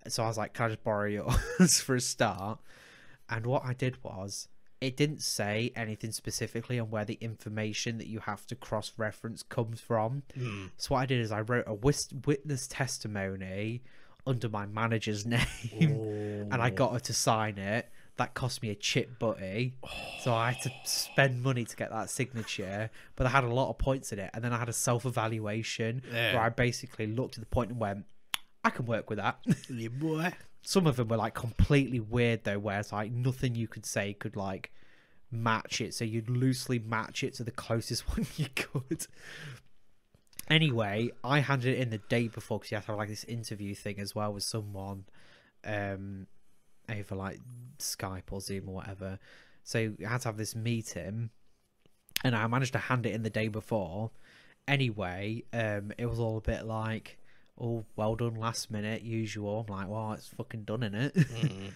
So I was like, can I just borrow yours for a start? And what I did was, it didn't say anything specifically on where the information that you have to cross-reference comes from. So what I did is I wrote a witness testimony under my manager's name, and I got her to sign it. That cost me a chip butty, so I had to spend money to get that signature, but I had a lot of points in it. And then I had a self-evaluation where I basically looked at the point and went, I can work with that. Yeah, boy. Some of them were like completely weird though, where it's like nothing you could say could like match it, so you'd loosely match it to the closest one you could. Anyway, I handed it in the day before because you have to have like this interview thing as well with someone over like Skype or Zoom or whatever. So I had to have this meeting, and I managed to hand it in the day before. Anyway, it was all a bit like, oh, well done, last minute, usual. I'm like, well, it's fucking done, innit?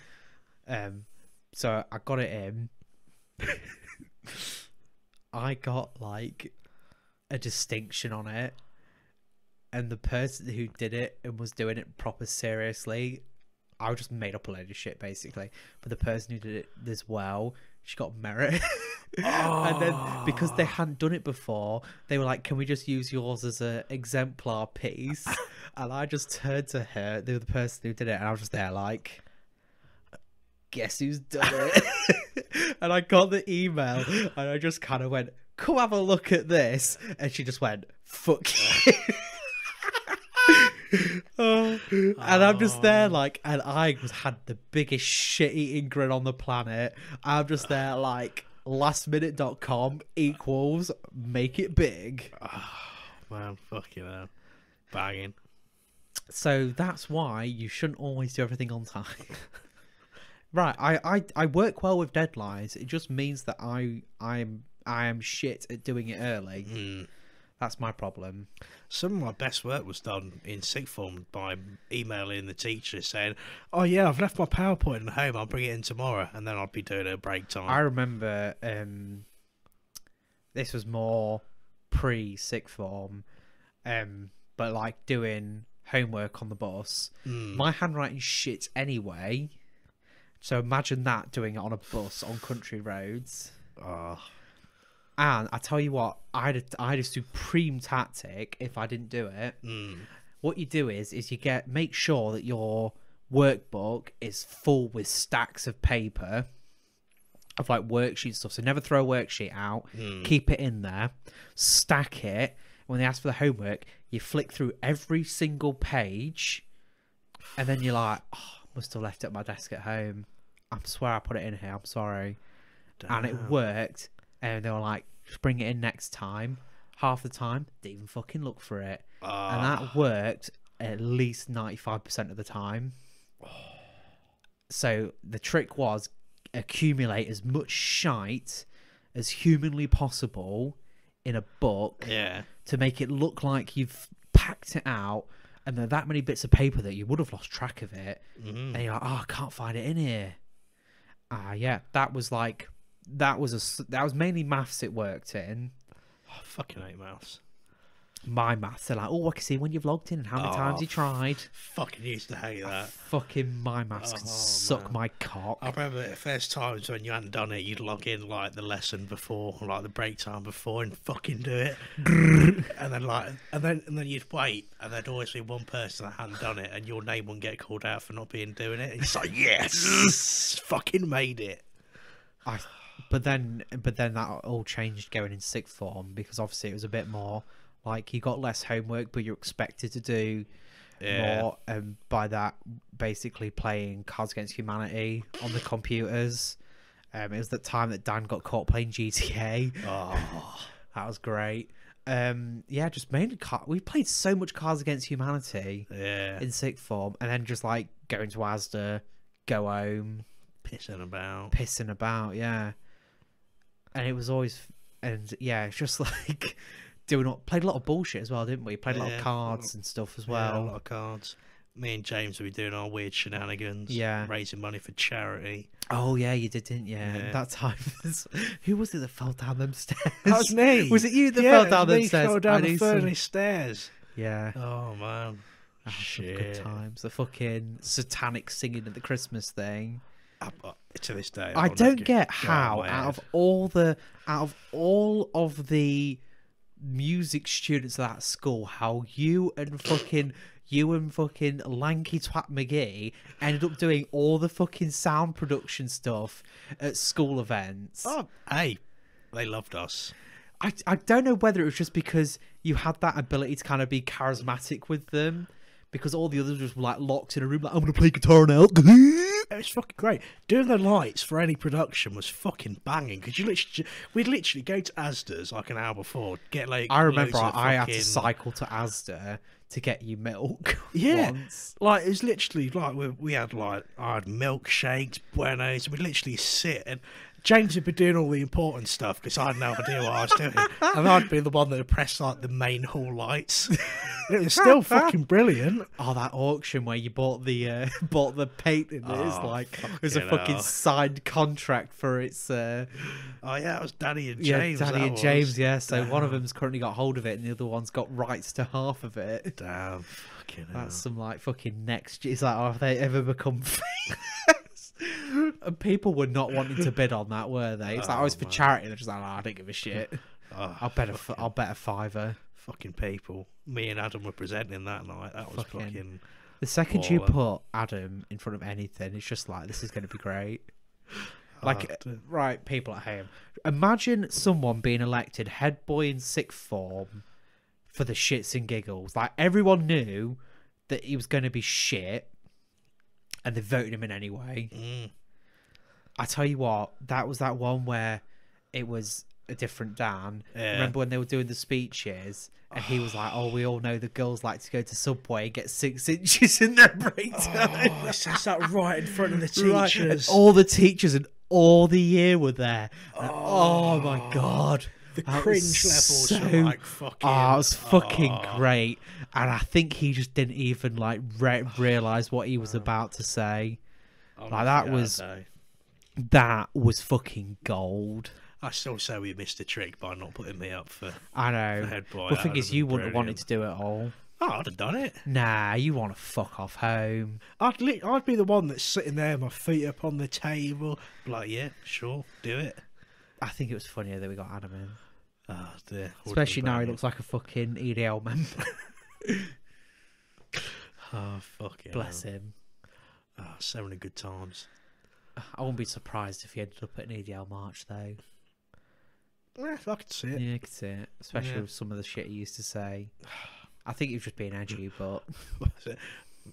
So I got it in. I got like a distinction on it, and the person who did it and was doing it proper seriously, I just made up a load of shit basically. But the person who did it this well, she got merit. And then because they hadn't done it before, they were like, can we just use yours as a exemplar piece? And I just turned to her, the person who did it, and I was just there like, guess who's done it? And I got the email, and I just kind of went, come have a look at this. And she just went, fuck you. And I'm just there like, and I had the biggest shit-eating grin on the planet. I'm just there like, lastminute.com equals make it big. Man, fuck you, man. Banging. So that's why you shouldn't always do everything on time. Right, I work well with deadlines. It just means that I am shit at doing it early. That's my problem. Some of my best work was done in sixth form by emailing the teacher saying, oh yeah, I've left my PowerPoint at home, I'll bring it in tomorrow, and then I'd be doing it at break time. I remember this was more pre-sixth form, but like doing homework on the bus. My handwriting's shit anyway, so imagine that, doing it on a bus on country roads. And I tell you what, I had a supreme tactic if I didn't do it. What you do is you make sure that your workbook is full with stacks of paper of like worksheet stuff. So never throw a worksheet out. Keep it in there. Stack it. When they ask for the homework, you flick through every single page, and then you're like, oh, must have left it at my desk at home. I swear I put it in here. I'm sorry. Damn. And it worked. And they were like, just bring it in next time. Half the time, didn't even fucking look for it. And that worked at least 95% of the time. So the trick was accumulate as much shite as humanly possible in a book to make it look like you've packed it out. And there are that many bits of paper that you would have lost track of it. And you're like, oh, I can't find it in here. Yeah, that was like... That was mainly maths it worked in. I fucking hate maths. My maths are like, oh, I can see when you've logged in and how many times you tried. Fucking used to hate that. Fucking my maths can suck my cock. I remember the first times when you hadn't done it, you'd log in like the lesson before, like the break time before, and fucking do it. and then you'd wait, and there'd always be one person that hadn't done it, and your name wouldn't get called out for not doing it. And it's like, yes, fucking made it. But then that all changed going in sixth form, because obviously it was a bit more like you got less homework, but you're expected to do more. And by that, basically playing Cards Against Humanity on the computers. It was the time that Dan got caught playing GTA. That was great. Yeah, just mainly we played so much Cards Against Humanity in sixth form, and then just like going to Asda, go home, pissing about, yeah. And it was always, and yeah, it's just like played a lot of bullshit as well, didn't we? Played a lot of cards and stuff as well. A lot of cards. Me and James would be doing our weird shenanigans. Raising money for charity. Oh yeah, you did, didn't you? That time, who was it that fell down them stairs? That was me. Was it you that fell down them stairs? Fell down the furnace stairs. Yeah. Oh man. Shit. Good times. The fucking satanic singing at the Christmas thing. To this day, I don't get how out of all of the music students at that school, how you and fucking lanky twat McGee ended up doing all the fucking sound production stuff at school events. Oh, hey, they loved us. I don't know whether it was just because you had that ability to kind of be charismatic with them, because all the others were like locked in a room like, I'm gonna play guitar now. It was fucking great. Doing the lights for any production was fucking banging, because we'd literally go to Asda's like an hour before, get like. I remember I had to cycle to Asda to get you milk. Once. Like it was literally like we had like I had milkshakes, buenos. We'd literally sit, and James would be doing all the important stuff because I had no idea what I was doing, and I'd be the one that would press like the main hall lights. It was still fucking brilliant. Oh, that auction where you bought the painting. It is like it was a fucking signed contract for its. Oh yeah, it was Danny and James. Yeah, Danny and James. Yeah, so one of them's currently got hold of it, and the other one's got rights to half of it. Damn, fucking hell. That's some like fucking next. It's like, oh, have they ever become famous? And people were not wanting to bid on that, were they? It's like, oh, it's for charity. They're just like, oh, I don't give a shit. I'll bet a fiver. Fucking people. Me and Adam were presenting that night. That was fucking the second you put Adam in front of anything, it's just like, this is going to be great. Like, right, people at home, imagine someone being elected head boy in sixth form for the shits and giggles. Like, everyone knew that he was going to be shit, and they voted him in anyway. I tell you what, that was that one where it was a different Dan. Yeah. Remember when they were doing the speeches, and he was like, "Oh, we all know the girls like to go to Subway and get 6 inches in their break time." Oh, it says that right in front of the teachers. Right. And all the teachers and all the year were there. And, oh my god, the cringe levels were like fucking. Oh, it was fucking great. And I think he just didn't even like realize what he was about to say. Like that was fucking gold. I still say we missed a trick by not putting me up for. I know. Head boy. The thing is, you wouldn't have wanted to do it all. Oh, I'd have done it. Nah, you want to fuck off home. I'd be the one that's sitting there, my feet up on the table, like, yeah, sure, do it. I think it was funnier that we got Adam in. Oh dear. Especially now he looks like a fucking EDL member. Oh, fucking bless him. Oh, so many good times. I wouldn't be surprised if he ended up at an EDL march, though. I could see it. Yeah, I could see it. Especially with some of the shit he used to say. I think he was just being edgy, but...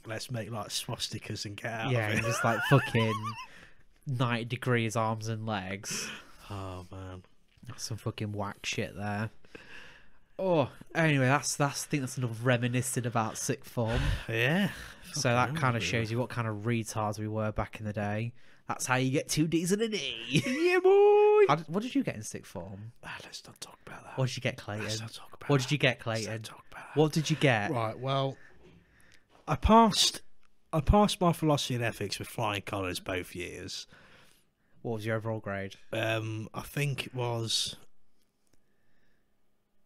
Let's make, like, swastikas and get out of it. Yeah, just, like, fucking 90 degrees arms and legs. Oh, man. Some fucking whack shit there. Oh, anyway, I think that's enough reminiscing about sixth form. Yeah. So that kind of shows you what kind of retards we were back in the day. That's how you get 2 Ds and an E. Yeah, boy. What did you get in sixth form? Let's not talk about that. What did you get, Clayton? Let's not talk about What did you get, Clayton? Let's not talk about that. What did you get? Right, well, I passed my philosophy and ethics with flying colours both years. What was your overall grade? I think it was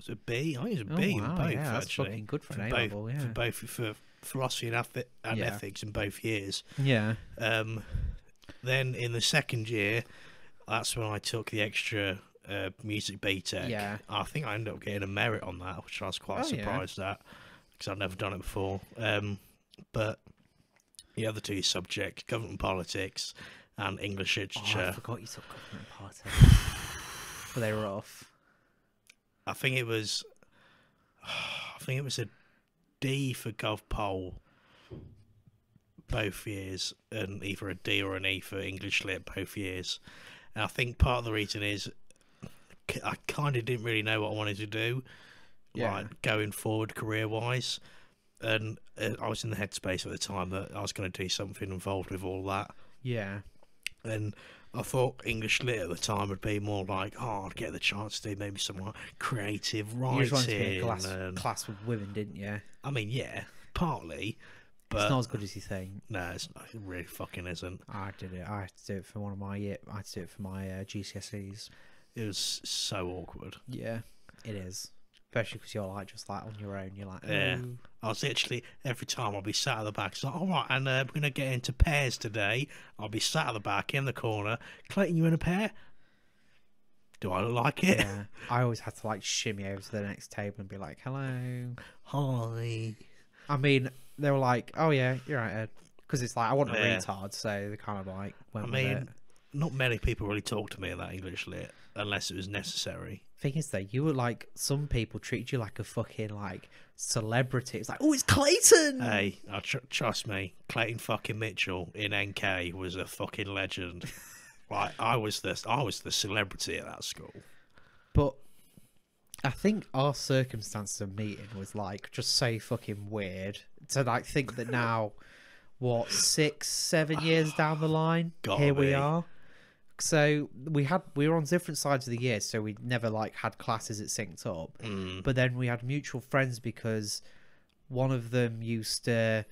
a B? I think it was a B in both, yeah, that's actually. fucking good for an A-level, yeah. For philosophy and ethics in both years. Yeah. Then in the second year, that's when I took the extra music BTEC. Yeah. I think I ended up getting a merit on that, which I was quite surprised at, because I'd never done it before. But the other two subjects, government politics and English literature. Oh, I forgot you took government politics. Were they rough? I think it was a D for GovPol both years, and either a D or an E for English Lit both years. And I think part of the reason is I kind of didn't really know what I wanted to do, like going forward career-wise. And I was in the headspace at the time that I was going to do something involved with all that. Yeah. And I thought English Lit at the time would be more like, oh, I'd get the chance to do maybe some like creative writing. You just wanted to be in class with women, didn't you? I mean, yeah, partly. But it's not as good as you think. No, it really fucking isn't. I did it. I had to do it for I had to do it for my GCSEs. It was so awkward. Yeah, it is. Especially because you're like just like on your own. You're like, oh. Yeah. I was literally every time I'll be sat at the back. It's like, all right, and we're gonna get into pairs today. I'll be sat at the back in the corner. Clayton, you in a pair? Do I look like it? Yeah. I always had to like shimmy over to the next table and be like, hello, hi. I mean, they were like, oh yeah, you're right, Ed. Because it's like I want a retard, so they kind of like went with it. Not many people really talk to me about English Lit unless it was necessary. Thing is, though, you were like, some people treat you like a fucking like celebrity. It's like, oh, it's Clayton. Hey, trust me, Clayton fucking Mitchell in NK was a fucking legend. Like I was the celebrity at that school. But I think our circumstances of meeting was like just so fucking weird to like think that now, what, 6-7 years down the line, here we are. So we were on different sides of the year, so we never like had classes that synced up. But then we had mutual friends because one of them used to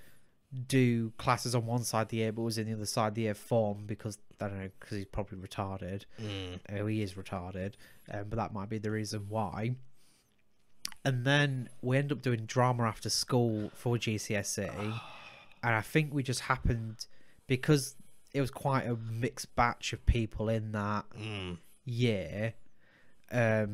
do classes on one side of the year, but was in the other side of the year form because I don't know, because he's probably retarded. He is retarded, but that might be the reason why. And then we end up doing drama after school for GCSE, and I think we just happened because it was quite a mixed batch of people in that year. I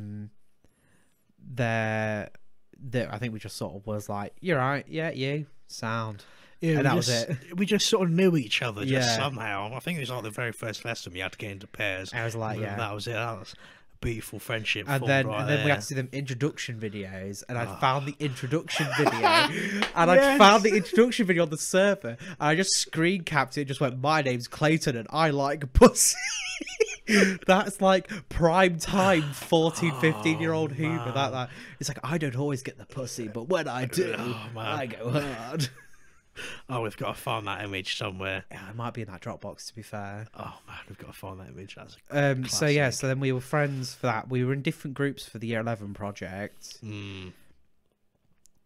think we just sort of was like, "You're right, yeah, you sound." Yeah, and that was it. We just sort of knew each other just somehow. I think it was like the very first lesson we had to get into pairs. I was like, yeah, that was it. That was a beautiful friendship. And then we had to see them introduction videos, and I found the introduction video, and I found the introduction video on the server, and I just screen capped it. And just went, "My name's Clayton, and I like pussy." That's like prime time 14, 15-year-old humor. That it's like, I don't always get the pussy, but when I do, I go hard. Oh, we've got to find that image somewhere. Yeah, it might be in that Dropbox, to be fair. Oh man, we've got to find that image. That's so then we were friends for that. We were in different groups for the Year 11 project. Which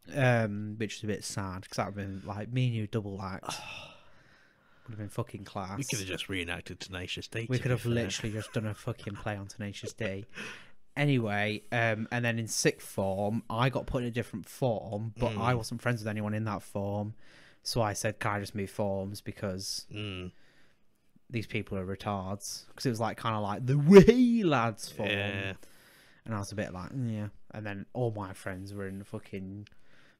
is a bit sad because that would have been like me and you double act. Would have been fucking class. We could have just reenacted Tenacious D. We could have literally just done a fucking play on Tenacious D. Anyway, and then in sixth form, I got put in a different form, but I wasn't friends with anyone in that form. So I said, "Can I just move forms because these people are retards?" Because it was like kind of like the way lads form, and I was a bit like, yeah. And then all my friends were in the fucking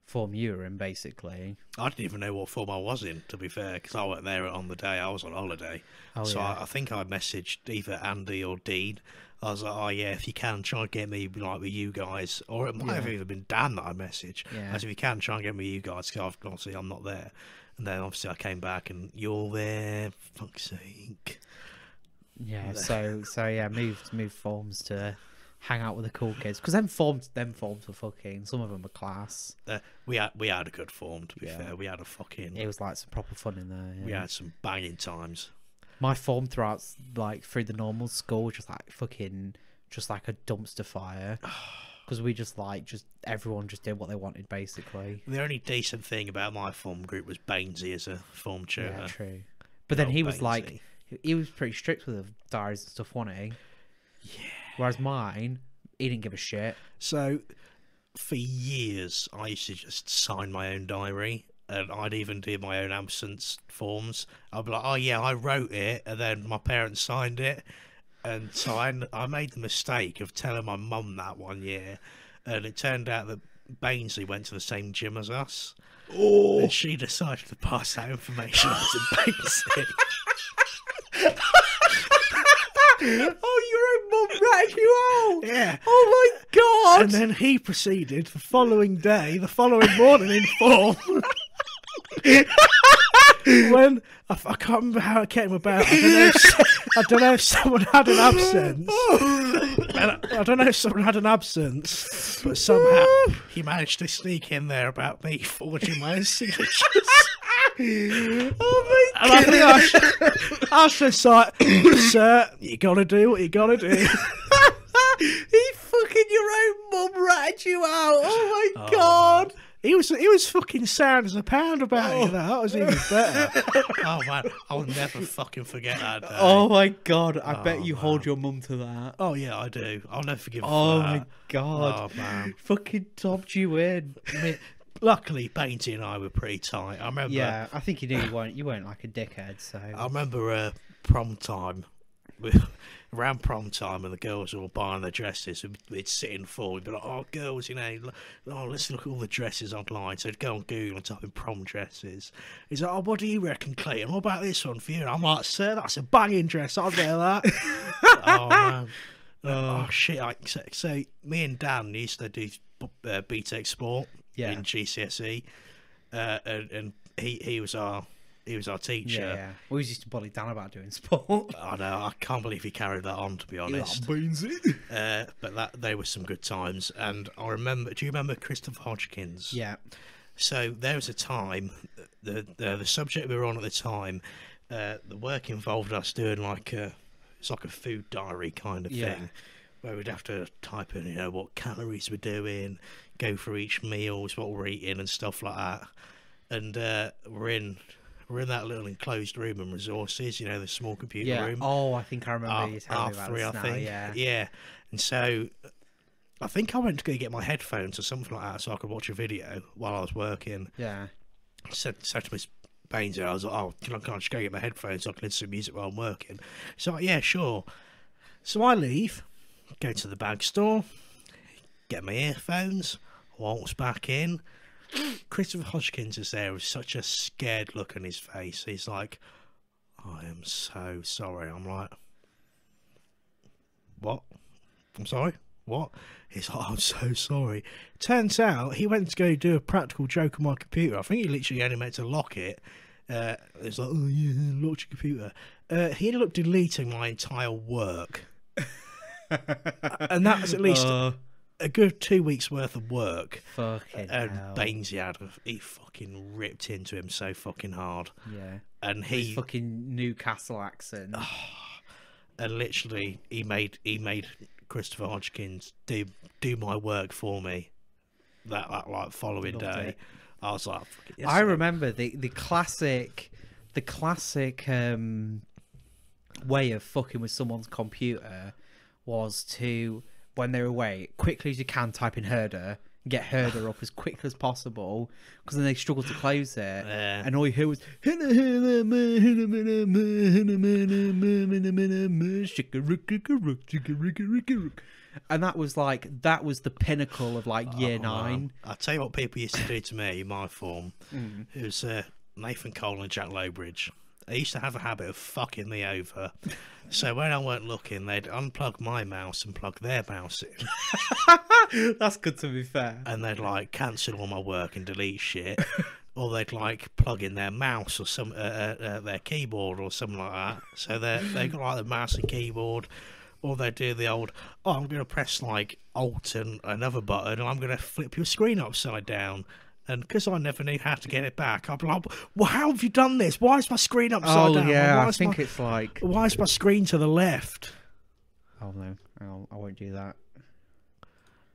form you were in, basically. I didn't even know what form I was in, to be fair, because I wasn't there on the day. I was on holiday, so I think I messaged either Andy or Dean. I was like, "Oh yeah, if you can, try and get me like with you guys," or it might have even been Dan that I messaged. As if you can, try and get me with you guys, because obviously I'm not there. And then obviously I came back and you're there. For fuck's sake. Yeah. So yeah, moved forms to hang out with the cool kids because them forms were fucking. Some of them were class. We had a good form, to be fair. We had a fucking. It was like some proper fun in there. Yeah. We had some banging times. My form throughout, like through the normal school, was just like fucking, just like a dumpster fire. Because we everyone just did what they wanted, basically. The only decent thing about my form group was Bainesy as a form tutor. Yeah, true. But then he was like, he was pretty strict with the diaries and stuff, wasn't he? Yeah. Whereas mine, he didn't give a shit. So, for years, I used to just sign my own diary. And I'd even do my own absence forms. I'd be like, "Oh yeah, I wrote it," and then my parents signed it. And so I made the mistake of telling my mum that one year, and it turned out that Bainsley went to the same gym as us. Oh! And she decided to pass that information on to Bainsley. Oh, your own mum ratted you out! Yeah. Oh my god! And then he proceeded the following morning in form. When I can't remember how it came about. I don't know if someone had an absence. I don't know if someone had an absence, but somehow he managed to sneak in there about me forging my own signatures. Oh my god! And I think I was just like, "Sir, you gotta do what you gotta do." He fucking your own mum ratted you out. Oh my god! He was fucking sound as a pound about it. That was even better. Oh man, I will never fucking forget that day. Oh my god! I bet you hold your mum to that. Oh yeah, I do. I'll never forgive her. Oh for that. my god! Oh man, fucking topped you in. I mean, luckily, Bainty and I were pretty tight. I remember. Yeah, I think you knew you weren't like a dickhead. So I remember prom time. Around prom time, and the girls were all buying their dresses, we'd sit in full. We'd be like, "Oh, girls, let's look at all the dresses online." So I'd go on Google and type in prom dresses. He's like, "Oh, what do you reckon, Clayton? What about this one for you?" And I'm like, "Sir, that's a banging dress. I'll wear that." Oh man. Oh shit! So me and Dan used to do BTEC sport in GCSE, and he was our teacher. Yeah. We always used to bully Dan about doing sport. I know. I can't believe he carried that on, to be honest. But they were some good times. And I remember. Do you remember Christopher Hodgkins? Yeah. So there was a time. The subject we were on at the time. The work involved us doing like it's like a food diary kind of Yeah. thing, where we'd have to type in, what calories we're doing, go through each meals, what we're eating, and stuff like that. And we're in that little enclosed room in resources, the small computer room. Oh, I think I remember you telling me about R3, this I now. think. Yeah. And so I think I went to go get my headphones or something like that so I could watch a video while I was working. Yeah. Said to Miss Baines, I was like, oh, can I just go get my headphones so I can listen to music while I'm working? So like, yeah, sure. So I leave, go to the bag store, get my earphones, waltz back in. Christopher Hodgkins is there with such a scared look on his face. He's like, I am so sorry. I'm like, what? I'm sorry? What? He's like, I'm so sorry. Turns out he went to go do a practical joke on my computer. I think he literally only meant to lock it. It's like, oh yeah, locked your computer. He ended up deleting my entire work. And that was at least a good 2 weeks worth of work. Fucking And hell. Bainesy he fucking ripped into him so fucking hard. Yeah. And His fucking Newcastle accent. and literally he made Christopher Hodgkins do my work for me that like following Loved day. it. I was like, yes, I sir. remember the classic way of fucking with someone's computer was to, when they're away, quickly as you can type in herder, get herder up as quickly as possible, because then they struggle to close it, and all you hear was and that was the pinnacle of like year 9. I'll tell you what people used to do to me in my form. It was Nathan Cole and Jack Lowbridge. They used to have a habit of fucking me over. So when I weren't looking, they'd unplug my mouse and plug their mouse in. That's good, to be fair. And they'd like cancel all my work and delete shit. Or they'd like plug in their mouse or some their keyboard or something like that. So they got like the mouse and keyboard. Or they do the old, I'm going to press like Alt and another button, and I'm going to flip your screen upside down. And because I never knew how to get it back, I'd be like, well, how have you done this? Why is my screen upside down? Oh, yeah, Why I is think it's like... Why is my screen to the left? Oh, no, I won't do that.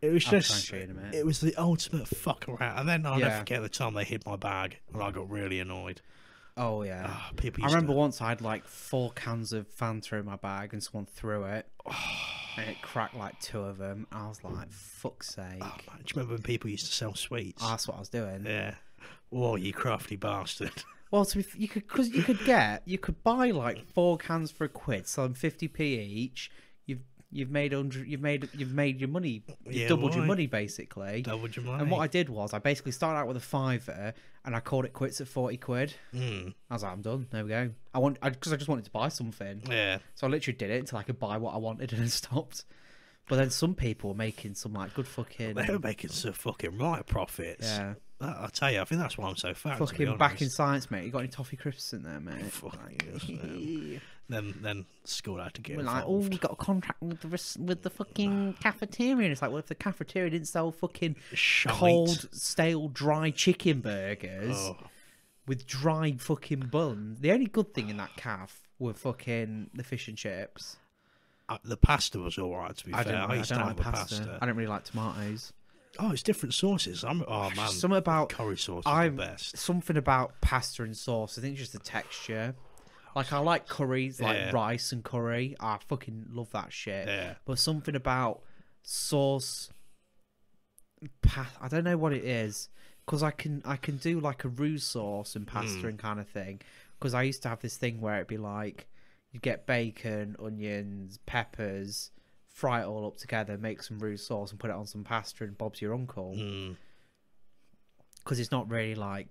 It was I'll try and just, show you in a minute. it was the ultimate fuck around. And then I'll Yeah. never forget the time they hid my bag, and I got really annoyed. Oh, yeah. People I used remember to, once I had like 4 cans of Fanta in my bag and someone threw it. And it cracked like 2 of them. I was like, fuck's sake. Oh, man, do you remember when people used to sell sweets? That's what I was doing. Yeah. Oh, you crafty bastard. Well, you could buy like 4 cans for £1, sell them 50p each. You've made your money. You've Yeah, doubled your right. money basically. Doubled your money. And what I did was I basically started out with a £5 and I called it quits at £40. Mm. I was like, I'm done. There we go. Because I just wanted to buy something. Yeah. So I literally did it until I could buy what I wanted and then stopped. But then some people were making some like good fucking... They were making some fucking right profits. Yeah. I'll tell you, I think that's why I'm so fat. Fucking back in science, mate. You got any toffee crisps in there, mate? Fucking yes, then school had to get We're involved. like, oh, we got a contract with the fucking cafeteria. And it's like, well, if the cafeteria didn't sell fucking Shite. cold, stale, dry chicken burgers Oh. with dried fucking buns, the only good thing in that calf were fucking the fish and chips. The pasta was all right, to be fair. I used to don't like like the pasta. pasta. I don't really like tomatoes. Oh, it's different sauces. Oh, man. Something about curry sauce is the best. Something about pasta and sauce. I think it's just the texture. Like, I like curries, like Yeah. rice and curry. I fucking love that shit. Yeah. But something about sauce, I don't know what it is. Because I can do like a roux sauce and pasta and kind of thing. Because I used to have this thing where it'd be like, you'd get bacon, onions, peppers, fry it all up together, make some roux sauce and put it on some pasta, and Bob's your uncle. Because it's not really like...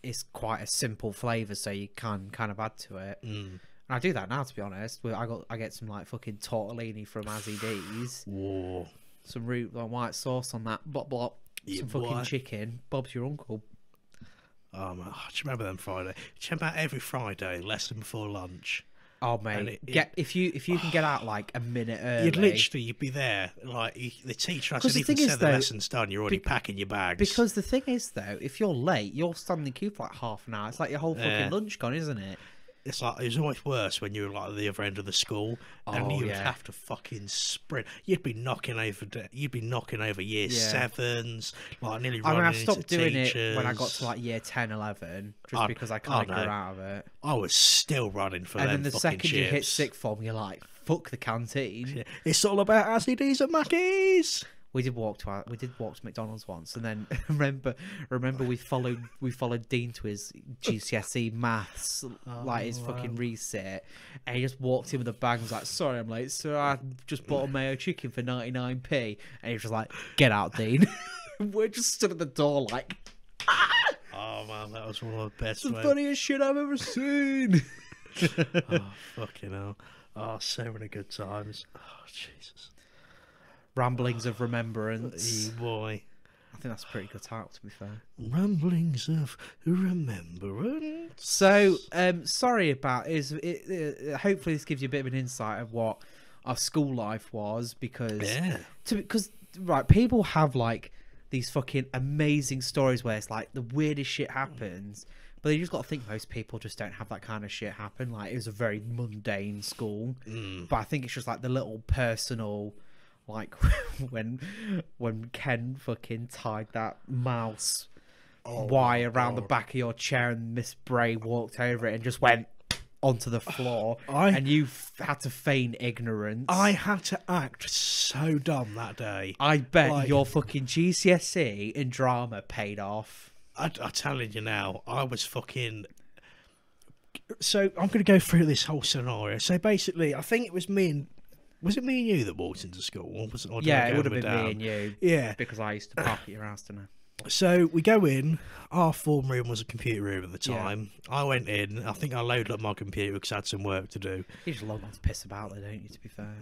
It's quite a simple flavour, so you can kind of add to it. And I do that now, to be honest. I get some like fucking tortellini from Azzy D's. Whoa. Some white sauce on that. Blah, blah. Yeah, Some fucking boy. chicken. Bob's your uncle. Oh, man. Do you remember them Friday? Do you remember every Friday, lesson before lunch? Oh, mate. If you can get out like a minute early. You'd be there. Like, the teacher hasn't 'Cause the even thing said is, the though, lesson's done. You're already packing your bags. Because the thing is, though, if you're late, you're standing in the queue for like half an hour. It's like your whole fucking Yeah. lunch gone, isn't it? it's like it was always worse when you were like at the other end of the school, and Oh, you would yeah. have to fucking sprint. You'd be knocking over year Yeah. sevens, like nearly I mean, running I stopped into doing teachers. it when I got to like year 10, 11, just I- because I I kind of grew know. out of it. I was still running for And them then the fucking second you hit chips. sixth form, you're like, fuck the canteen. Yeah. It's all about acid D's and Mackies. We did walk to McDonald's once, and then remember we followed Dean to his GCSE maths, like his fucking reset, and he just walked in with a bag and was like, "Sorry, I'm late, so I just bought a mayo chicken for 99p," and he was just like, "Get out, Dean." We're just stood at the door like, Oh man, that was one of the best. "The funniest shit I've ever seen." Oh fucking hell! Oh, so many good times. Oh Jesus. Ramblings of Remembrance. Boy. I think that's a pretty good title, to be fair. Ramblings of Remembrance. So, sorry about hopefully this gives you a bit of an insight of what our school life was, because right, people have like these fucking amazing stories where it's like the weirdest shit happens, but you just got to think most people just don't have that kind of shit happen. Like, it was a very mundane school, but I think it's just like the little personal. Like when Ken fucking tied that mouse wire around the back of your chair and Miss Bray walked over it and just went onto the floor, and you had to feign ignorance. I had to act so dumb that day. I bet your fucking GCSE in drama paid off. I'm telling you now, I was fucking... So I'm going to go through this whole scenario. So basically, I think it was me and... Was it me and you that walked into school? Or was it, or Yeah, it would have been me and you. Yeah. Because I used to park at your house, didn't I? So we go in. Our form room was a computer room at the time. Yeah. I went in. I think I loaded up my computer because I had some work to do. You just log on to piss about there, don't you, to be fair?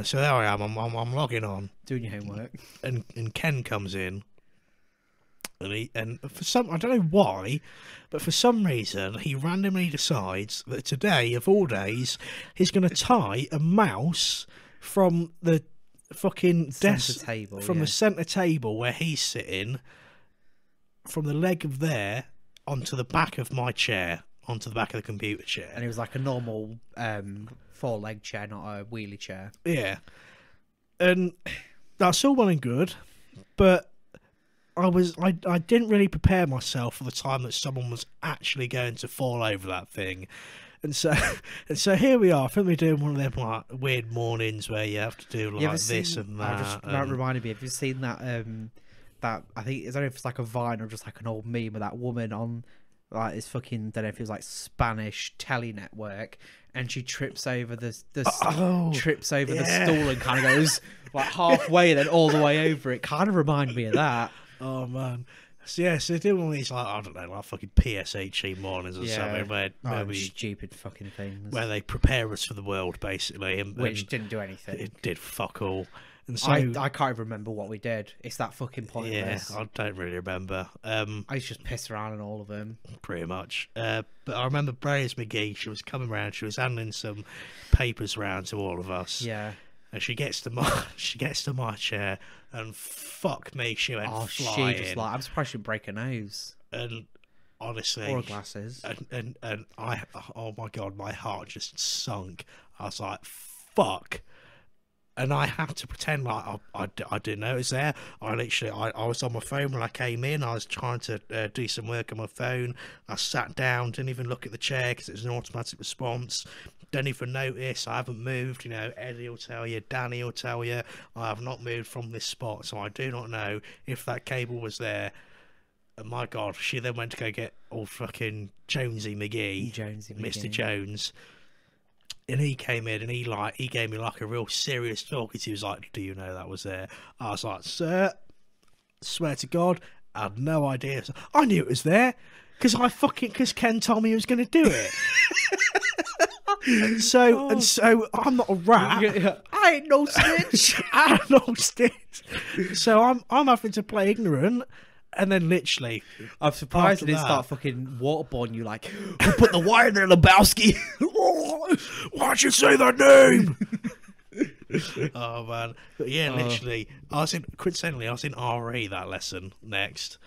So there I am. I'm logging on. Doing your homework. And Ken comes in. And for some, I don't know why, but for some reason he randomly decides that today, of all days, he's going to tie a mouse from the fucking desk table, from the centre table where he's sitting, from the leg of there onto the back of my chair, onto the back of the computer chair. And it was like a normal 4-leg chair, not a wheelie chair. Yeah, and that's all well and good, but I didn't really prepare myself for the time that someone was actually going to fall over that thing. And so here we are. I think we're doing one of them like weird mornings where you have to do like this and that. That reminded me. Have you seen that? That I think I don't know if it's like a Vine or just like an old meme of that woman on like this fucking, don't know if it was like Spanish telly network, and she trips over the stool and kind of goes like halfway, then all the way over. It kind of reminded me of that. Oh man. So yeah, so they do one of these like, I don't know, like fucking PSHE mornings or something where we stupid fucking things. where they prepare us for the world basically, Which didn't do anything. It did fuck all. And so I can't remember what we did. It's that fucking pointless. Yeah, I don't really remember. I used to just piss around in all of them. Pretty much. But I remember Bray's McGee, she was coming around, she was handing some papers around to all of us. Yeah. And she gets to my chair, and fuck me, she went flying. She just like, I'm surprised she didn't break her nose. And honestly, or glasses. And I, oh my god, my heart just sunk. I was like, fuck. And I had to pretend like I didn't know it was there. I was on my phone when I came in. I was trying to do some work on my phone. I sat down, didn't even look at the chair because it was an automatic response. Don't even notice. I haven't moved. You know, Eddie will tell you, Danny will tell you, I have not moved from this spot, so I do not know if that cable was there. And my God, she then went to go get old fucking Jonesy McGee, Mr. Jones. And he came in and he gave me like a real serious talk. He was like, "Do you know that was there?" I was like, "Sir, swear to God, I had no idea." I knew it was there because Ken told me he was going to do it. and so I'm not a rat. I ain't no snitch. I ain't no snitch. So I'm having to play ignorant. And then literally, I'm surprised they didn't start fucking waterboarding you like, who put the wire there, Lebowski? Why'd you say that name? Oh man. But yeah, literally, coincidentally, I was in RE that lesson next.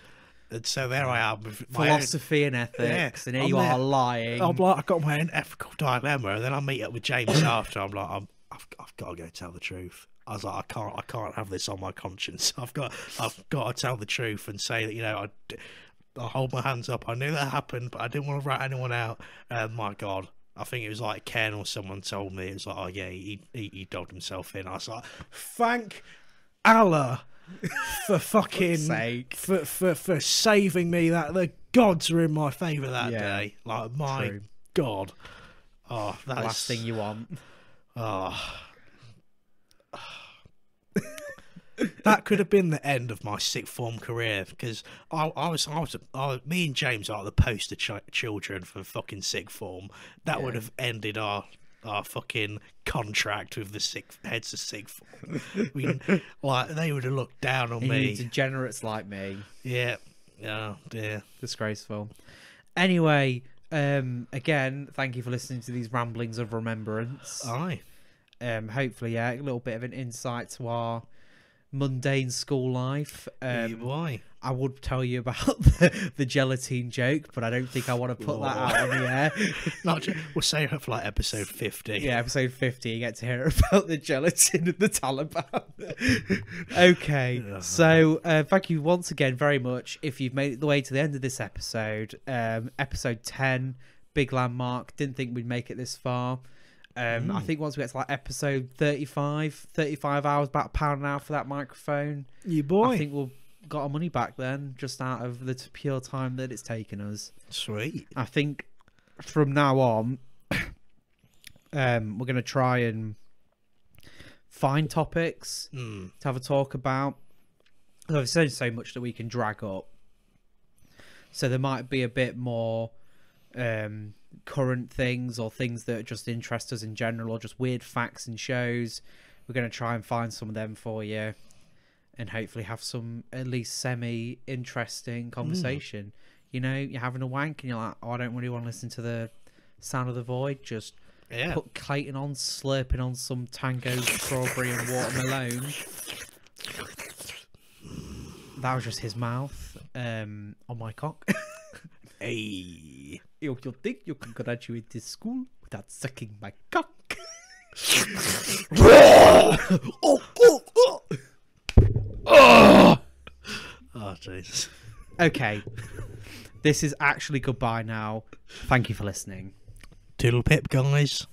And so there I am with my Philosophy and ethics, and here you are lying. I'm like, I've got my own ethical dilemma, and then I meet up with James after. I'm like, I've got to go tell the truth. I was like, I can't have this on my conscience. I've got to tell the truth and say that, you know, I hold my hands up. I knew that happened, but I didn't want to rat anyone out. My God, I think it was like Ken or someone told me. It was like, oh yeah, he dogged himself in. I was like, thank Allah for fucking for saving me. That the gods were in my favour that day. Like my God, oh, that's the last thing you want. Oh. That could have been the end of my sixth form career, because me and James are the poster children for fucking sixth form. That would have ended our fucking contract with the heads of sixth form. Like, they would have looked down on me. Degenerates like me. Yeah. Oh dear. Disgraceful. Anyway, again, thank you for listening to these ramblings of remembrance. Aye. Hopefully, a little bit of an insight to our mundane school life. Why? I would tell you about the gelatine joke, but I don't think I want to put that out on the air. We'll save it for like episode 50. Yeah, episode 50, you get to hear about the gelatin and the Taliban. Okay, so thank you once again very much if you've made it the way to the end of this episode. Episode 10, big landmark. Didn't think we'd make it this far. I think once we get to like episode 35 hours, about £1 an hour for that microphone. You boy. I think we'll got our money back then, just out of the pure time that it's taken us. Sweet. I think from now on, we're going to try and find topics to have a talk about. There's only so much that we can drag up. So there might be a bit more current things, or things that just interest us in general, or just weird facts and shows. We're going to try and find some of them for you, and hopefully have some at least semi-interesting conversation. You know, you're having a wank and you're like, oh, I don't really want to listen to the sound of the void. Just put Clayton on, slurping on some Tango strawberry and watermelon. That was just his mouth on my cock. Hey. You think you can graduate this school without sucking my cock? Oh, Jesus. Okay. This is actually goodbye now. Thank you for listening. Toodle pip, guys.